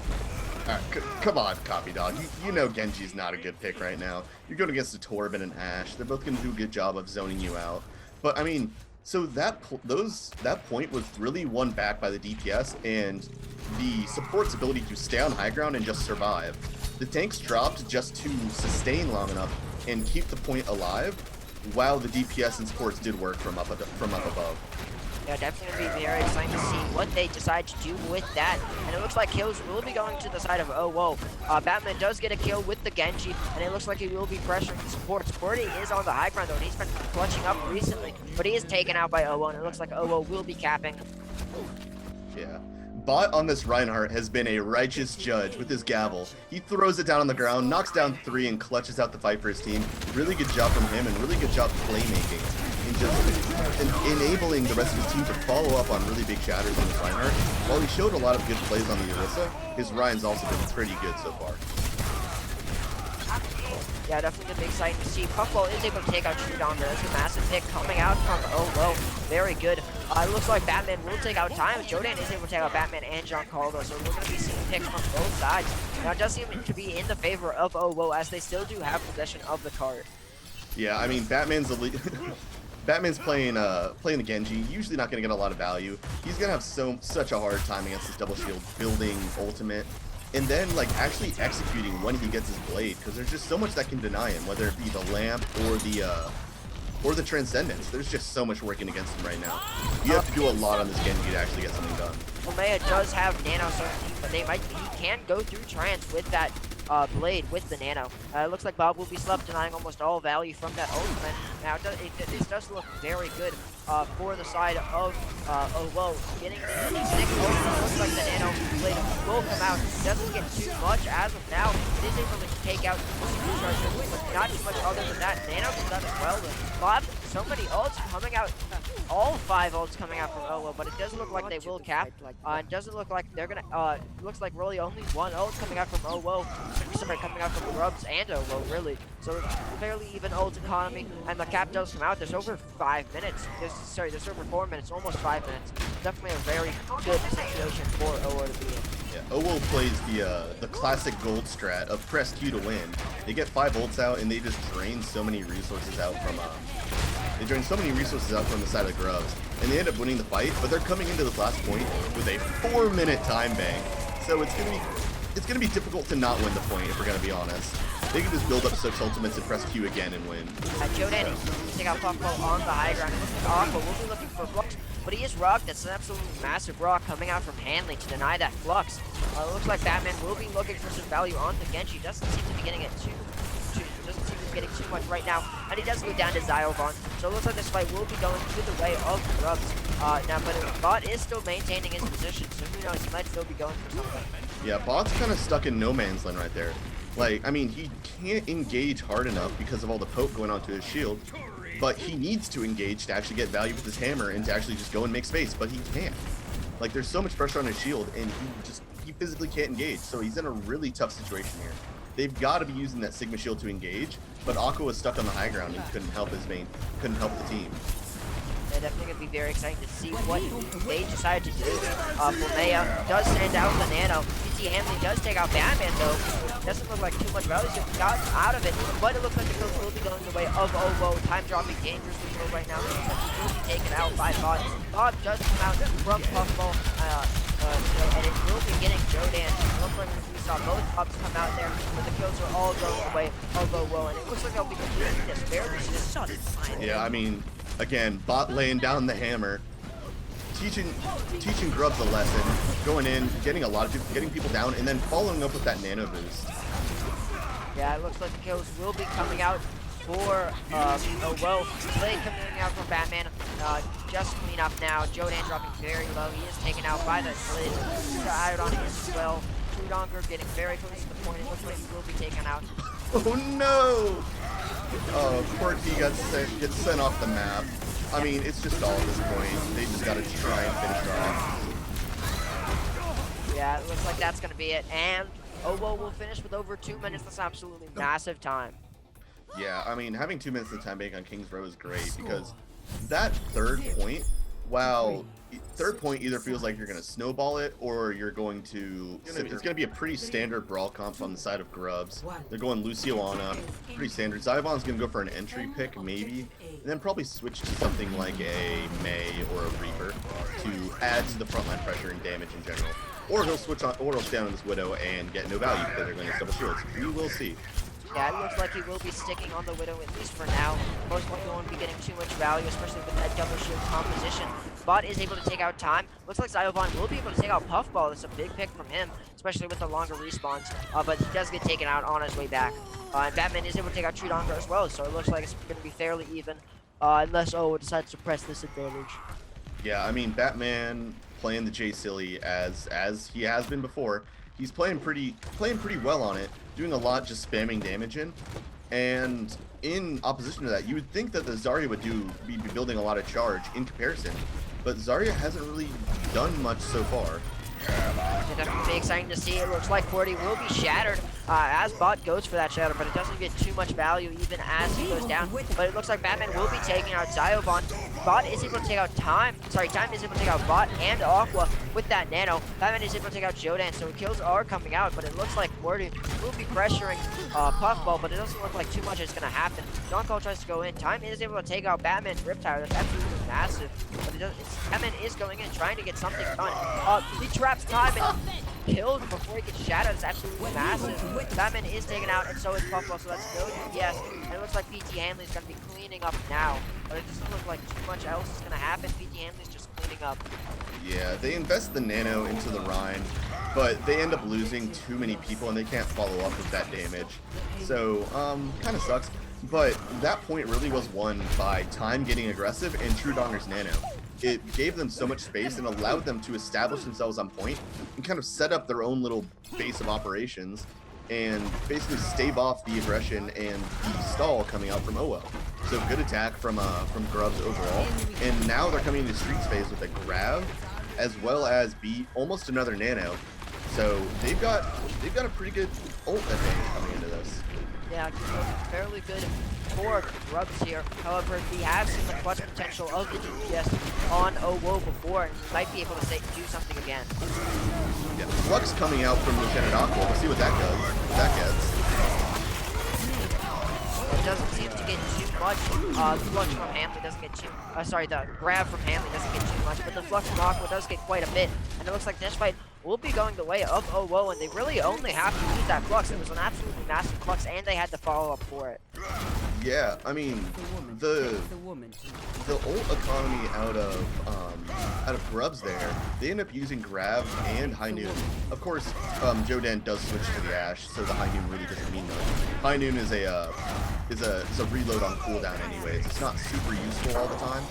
Alright, come on, Copy Dog. You know Genji's not a good pick right now. You're going against a Torb and an Ashe. They're both going to do a good job of zoning you out. But, I mean, so that point was really won back by the DPS and the support's ability to stay on high ground and just survive. The tanks dropped just to sustain long enough and keep the point alive, while the DPS and supports did work from up above. Yeah, definitely going to be very exciting to see what they decide to do with that. And it looks like kills will be going to the side of Oh Whoa. Batman does get a kill with the Genji, and it looks like he will be pressuring the support. Sporty is on the high ground though, and he's been clutching up recently, but he is taken out by Oh Whoa, and it looks like Oh Whoa will be capping. Yeah. Bot on this Reinhardt has been a righteous judge with his gavel. He throws it down on the ground, knocks down 3, and clutches out the fight for his team. Really good job from him, and really good job playmaking. And just enabling the rest of his team to follow up on really big shatters on his Reinhardt. While he showed a lot of good plays on the Orisa, his Ryan's also been pretty good so far. Yeah, definitely going to be exciting to see. Puffball is able to take out Trudonger. That's a massive pick coming out from Oh Whoa. Very good. It looks like Batman will take out time. Jodan is able to take out Batman and Giancarlo, so we're going to be seeing picks from both sides. Now, it does seem to be in the favor of Oh Whoa, as they still do have possession of the card. Yeah, I mean, Batman's elite. Batman's playing the Genji, usually not going to get a lot of value. He's going to have such a hard time against this double shield, building ultimate, and then like actually executing when he gets his blade, because there's just so much that can deny him, whether it be the lamp or the transcendence. There's just so much working against him right now. You have to do a lot on this Genji to actually get something done. Omea does have nano certainty, but he can go through trance with that blade with the nano. It looks like Bob will be slept, denying almost all value from that ultimate. Now, this does look very good for the side of Oh Whoa. Getting the sick ultimate. Looks like the nano blade will come out. Doesn't get too much as of now. It is able to take out the supercharger, but not too much other than that. Nano comes out as well. Bob, so many ults coming out. All 5 ults coming out from Oh Whoa, but it doesn't look like they will cap. It doesn't look like they're gonna. Looks like really only 1 ult coming out from Oh Whoa. Sorry, coming out from Grubs and Oh Whoa, really. So it's fairly even ult economy, and the cap does come out. There's over 5 minutes. There's over 4 minutes, almost 5 minutes. Definitely a very good situation for Oh Whoa to be in. Yeah, Oh Whoa plays the classic gold strat of press Q to win. They get 5 ults out and they just drain so many resources out from the side of the Grubs, and they end up winning the fight. But they're coming into this last point with a 4-minute time bank, so it's gonna be difficult to not win the point if we're gonna be honest. They can just build up 6 ultimates and press Q again and win. Jodan is take out Puffball on the high ground. It looks like Aqua will be looking for Flux, but he is rocked. That's an absolutely massive rock coming out from Hanley to deny that Flux. It looks like Batman will be looking for some value on the Genji. Doesn't seem to be getting it getting too much right now, and he does go down to Zyobon. So it looks like this fight will be going to the way of Grubs. Now, but Bot is still maintaining his position, so who knows, he might still be going for something. Yeah, Bot's kind of stuck in no man's land right there. Like, I mean, he can't engage hard enough because of all the poke going onto his shield, but he needs to engage to actually get value with his hammer and to actually just go and make space, but he can't. Like, there's so much pressure on his shield, and he physically can't engage, so he's in a really tough situation here. They've got to be using that Sigma shield to engage, but Aqua was stuck on the high ground and couldn't help the team. Yeah, definitely going to be very exciting to see what they decide to do. Flamea does send out the nano. PC Hanley does take out Batman, though. Doesn't look like too much value to got out of it, but it looks like the kills will be going the way of Oh Whoa. Time dropping dangerously low right now. It looks like he will be taken out by Bob. Bob does come out from Puffball, and it will be getting Jodan. It looks like we saw both Bobs come out there, but the kills are all going the way of Oh Whoa, and it looks like they'll be completing this very soon. Yeah, I mean, again, Bot laying down the hammer, teaching Grubs a lesson, going in, getting getting people down, and then following up with that nano boost. Yeah, it looks like the kills will be coming out for Oh Whoa. Play coming out from Batman. Just clean up now. Jodan dropping very low. He is taken out by the slid. Out on his as well. Trudonger getting very close to the point. It looks like he will be taken out. Oh no! Oh, poor T gets sent off the map. I mean, it's just all at this point. They just gotta try and finish it off. Yeah, it looks like that's gonna be it. And Oh Whoa will finish with over 2 minutes. That's absolutely massive time. Yeah, I mean, having 2 minutes of time bank on King's Row is great because that third point Wow. Third point either feels like you're going to snowball it or you're going to... It's going to be a pretty standard brawl comp on the side of Grubs. They're going Lucio Ana, pretty standard. Zyvon's going to go for an entry pick, maybe, and then probably switch to something like a Mei or a Reaper to add to the frontline pressure and damage in general. Or he'll switch on, or he'll stay on this Widow and get no value because they're going to double shields. We will see. Yeah, it looks like he will be sticking on the Widow, at least for now. Most likely won't be getting too much value, especially with that double shield composition. Bot is able to take out time. Looks like Zyvon will be able to take out Puffball. That's a big pick from him, especially with the longer respawns. But he does get taken out on his way back. And Batman is able to take out Truedonger as well, so it looks like it's going to be fairly even, unless OWO decides to press this advantage. Yeah, I mean, Batman playing the J Silly as he has been before. He's playing pretty well on it, doing a lot, just spamming damage in. And in opposition to that, you would think that the Zarya would be building a lot of charge in comparison, but Zarya hasn't really done much so far. It's definitely exciting to see. It looks like 40 will be shattered as Bot goes for that shatter, but it doesn't get too much value even as he goes down. But it looks like Batman will be taking out Zyvon. Bot is able to take out Time. Sorry, Time is able to take out Bot and Aqua with that Nano. Batman is able to take out Jodan, so kills are coming out, but it looks like 40 will be pressuring Puffball, but it doesn't look like too much is going to happen. Donkall tries to go in. Time is able to take out Batman's Riptire. That's absolutely massive. But Batman is going in, trying to get something done. He traps Time and killed before he gets shattered. It's absolutely massive. Batman is taken out, and so is Puffball, so that's good. Yes, and it looks like PT Hanley's going to be cleaning up now. But it doesn't look like too much else is going to happen. PT Hanley's just cleaning up. Yeah, they invest the Nano into the Rhine, but they end up losing too many people, and they can't follow up with that damage. So, kind of sucks. But that point really was won by Time getting aggressive and Truedonger's Nano. It gave them so much space and allowed them to establish themselves on point and kind of set up their own little base of operations and basically stave off the aggression and the stall coming out from OWO. So good attack from Grubs overall. And now they're coming into Streets phase with a grab as well as almost another Nano. So they've got a pretty good ult advantage coming into this. Yeah, fairly good for Grubs here. However, we have seen the clutch potential of the DPS on OWO before, and he might be able to do something again. Yeah, Flux coming out from Lieutenant Aqua. We'll see what that does. What that gets. It doesn't seem to get too much. The Flux from Hanley doesn't get too... sorry, the grab from Hanley doesn't get too much, but the Flux from Aqua does get quite a bit. And it looks like this fight will be going the way of OWO, and they really only have to use that Flux. It was an absolutely massive Flux, and they had to follow up for it. Yeah, I mean, the ult economy out of Grubs there, they end up using Grab and High Noon. Of course, Jodan does switch to the Ashe, so the High Noon really doesn't mean much. High Noon is a reload on cooldown anyways. It's not super useful all the time,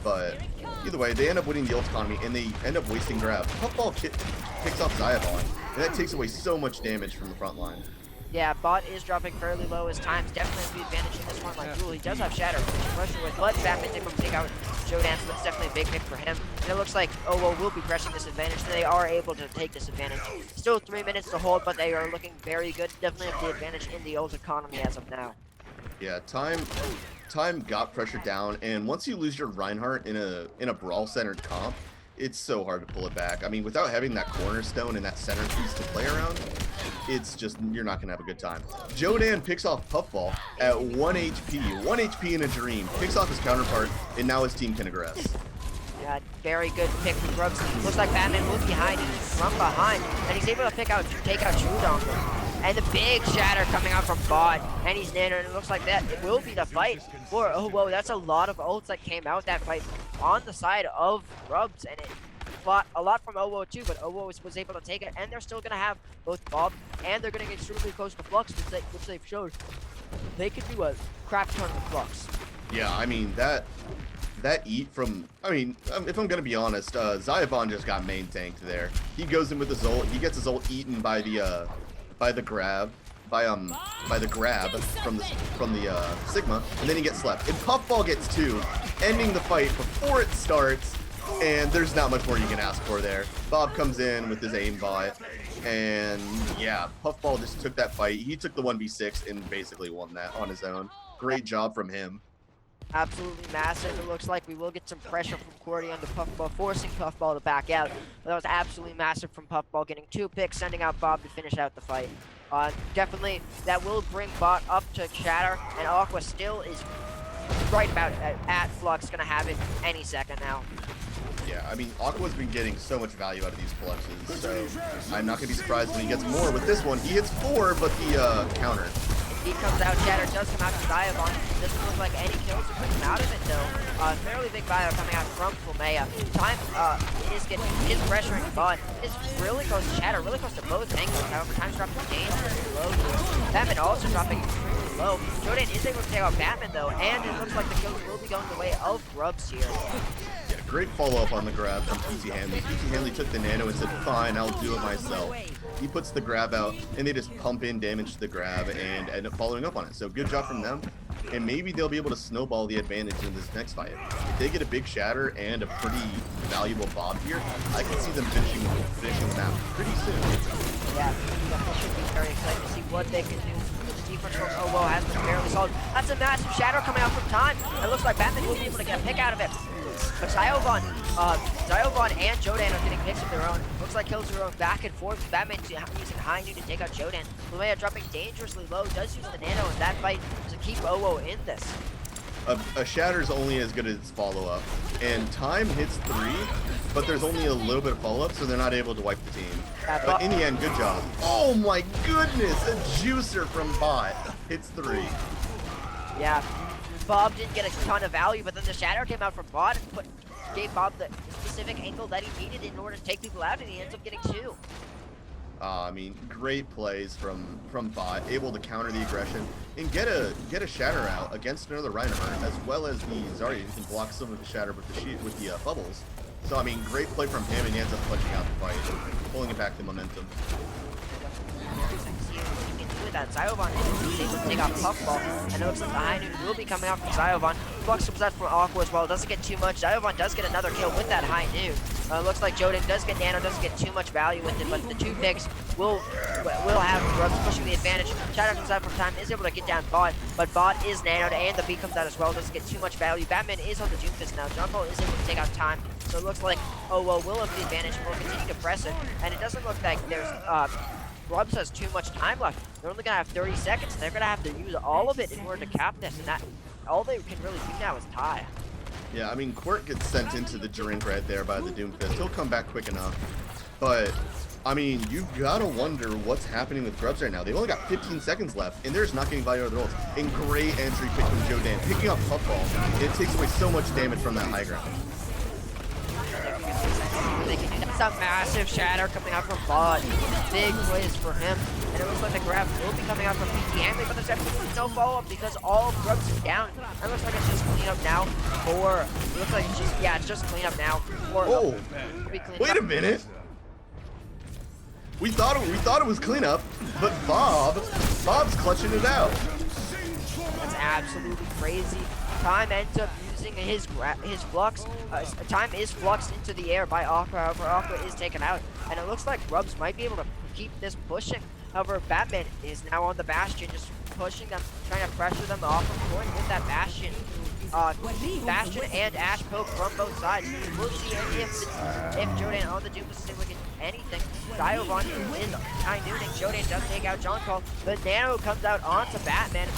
but either way, they end up winning the ult economy, and they end up wasting Grab. Puffball picks off Zyvon, and that takes away so much damage from the front line. Yeah, Bot is dropping fairly low. His Time's definitely the advantage in this one. Like, he does have Shatter, pressure with, but Batman's able to take out Jodan, so that's definitely a big pick for him. And it looks like OWO will be pressing this advantage, so they are able to take this advantage. Still 3 minutes to hold, but they are looking very good. Definitely have the advantage in the ult economy as of now. Yeah, Time got pressure down, and once you lose your Reinhardt in a brawl-centered comp, it's so hard to pull it back. I mean, without having that cornerstone and that centerpiece to play around, it's just, you're not gonna have a good time. Jodan picks off Puffball at 1 HP, 1 HP in a dream, picks off his counterpart, and now his team can aggress. Yeah, very good pick from Grubs. Looks like Batman will be hiding from behind, and he's able to take out Truedonger. And the big shatter coming out from Bot, and he's Nano, and it looks like that it will be the fight for OWO. That's a lot of ults that came out that fight on the side of Grubs, and it fought a lot from OWO too, but OWO was able to take it, and they're still going to have both Bob, and they're going to get extremely close to Flux, which they've showed. They could do a crap ton with Flux. Yeah, I mean, that eat from, I mean, if I'm gonna be honest, Zyvon just got main tanked there. He goes in with his ult, he gets his ult eaten by the grab from the Sigma, and then he gets slept. And Puffball gets 2, ending the fight before it starts, and there's not much more you can ask for there. Bob comes in with his aimbot, and yeah, Puffball just took that fight. He took the 1v6 and basically won that on his own. Great job from him. Absolutely massive. It looks like we will get some pressure from Cordy onto Puffball, forcing Puffball to back out. But that was absolutely massive from Puffball, getting 2 picks, sending out Bob to finish out the fight. Definitely, that will bring Bot up to Shatter, and Aqua still is right about at Flux, gonna have it any second now. Yeah, I mean, Aqua's been getting so much value out of these Fluxes, so I'm not gonna be surprised when he gets more. With this one, he hits 4, but the counter. He comes out, Shatter does come out to Diamond. Doesn't look like any kills are coming out of it though. Fairly big bio coming out from Fumea. Time is pressuring Bud. Is really close to Shatter, really close to both angles. However, Time's dropping dangerously low. Batman also dropping extremely low. Jodan is able to take out Batman though, and it looks like the kills will be going the way of Grubs here. Yeah, great follow-up on the grab from PT Hanley. PT Hanley took the nano and said, fine, I'll do it myself. He puts the grab out, and they just pump in damage to the grab and end up following up on it. So good job from them, and maybe they'll be able to snowball the advantage in this next fight. If they get a big Shatter and a pretty valuable Bob here, I can see them finishing them out pretty soon. Yeah, definitely should be very excited to see what they can do. The defense from Owo has been fairly solid. That's a massive Shadow coming out from Time. It looks like Batman will be able to get a pick out of it. But Ziovan and Jodan are getting picks of their own. Looks like kills are going back and forth. Batman's using high noon to take out Jodan. Lumea dropping dangerously low, does use the nano in that fight to keep Owo in this. A Shatter's only as good as its follow-up, and Time hits 3, but there's only a little bit of follow-up, so they're not able to wipe the team. But in the end, good job. Oh my goodness, a juicer from Bot hits 3. Yeah, Bob didn't get a ton of value, but then the Shatter came out from Bot and gave Bob the specific angle that he needed in order to take people out, and he ends up getting 2. I mean, great plays from Bot, able to counter the aggression and get a Shatter out against another Rhinomer, as well as the Zarya, who can block some of the Shatter with the bubbles. So I mean, great play from him, and he ends up clutching out the fight, pulling it back to momentum. That Ziovan is able to take out Puffball, and it looks like the high noon will be coming out from Ziovan. Flux comes out from Aqua as well, doesn't get too much. Ziovan does get another kill with that high noon. Looks like Jodan does get nano, doesn't get too much value with it, but the 2 picks will have Grubs pushing the advantage. Shadow comes out from Time, is able to get down Bot, but Bot is nanoed, and the B comes out as well, doesn't get too much value. Batman is on the Doomfist now. John Paul is able to take out Time, so it looks like Owo will have the advantage and will continue to press it, and it doesn't look like there's Grubs has too much time left. They're only gonna have 30 seconds. They're gonna have to use all of it in order to cap this, and that all they can really do now is tie. Yeah, I mean, Quirk gets sent into the drink right there by the Doomfist. He'll come back quick enough, but I mean, you've gotta wonder what's happening with Grubs right now. They've only got 15 seconds left, and they're just not getting value out of the rolls. And great entry pick from Jodan, picking up Puffball. It takes away so much damage from that high ground. That's a massive Shatter coming out from Bud. Big plays for him. And it looks like the grab will be coming out from PT Hanley, but there's absolutely no follow-up because all of Grubs is down. It looks like it's just cleanup now for... It looks like it's just cleanup now for... Oh, wait a minute. We thought it was cleanup, but Bob's clutching it out. That's absolutely crazy. Time ends up using his Flux. Time is fluxed into the air by Aqua. However, Aqua is taken out, and it looks like Grubs might be able to keep this pushing. However, Batman is now on the Bastion, just pushing them, trying to pressure them off of point with that Bastion. Bastion and Ash poke from both sides. We'll see if Jodan on the Doomfist is able to get anything. Ziovan is high nooning. Jodan does take out John Call. The nano comes out onto Batman.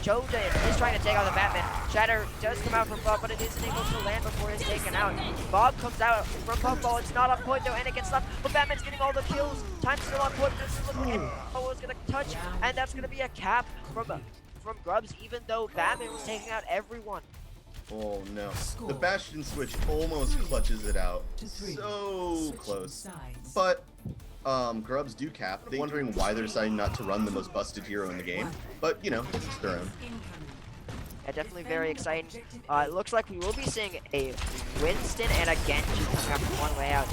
Jodan is trying to take out the Batman. Shatter does come out from Bob, but it isn't able to land before it's taken out. Bob comes out from Puffball. It's not on point though, and it gets left. But Batman's getting all the kills. Time's still on point. This is looking like Owo's gonna touch, and that's gonna be a cap from Grubs, even though Batman was taking out everyone. Oh no. The Bastion switch almost clutches it out. So close. But Grubs do cap. They're wondering why they're deciding not to run the most busted hero in the game. But, you know, it's their own. Yeah, definitely very exciting. It looks like we will be seeing a Winston and a Genji coming out from one way out.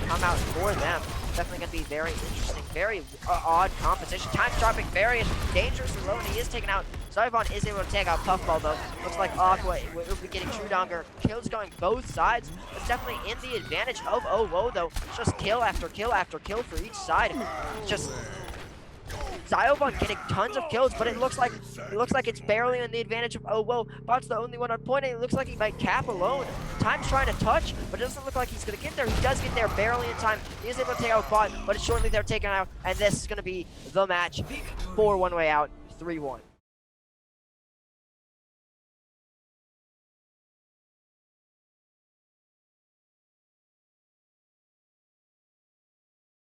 Come out for them. Definitely going to be very interesting. Very odd composition. Time's dropping very dangerously low, and he is taken out. Ziovan is able to take out Puffball, though. Looks like Aqua will be getting True Donger. Kills going both sides. It's definitely in the advantage of Owo, though. Just kill after kill after kill for each side. Just Ziovan getting tons of kills, but it looks like it's barely on the advantage of Oh Well. Bot's the only one on point, and it looks like he might cap alone. Time's trying to touch, but it doesn't look like he's gonna get there. He does get there barely in time. He is able to take out Bot, but it's shortly they're taken out, and this is gonna be the match for One Way Out, 3-1.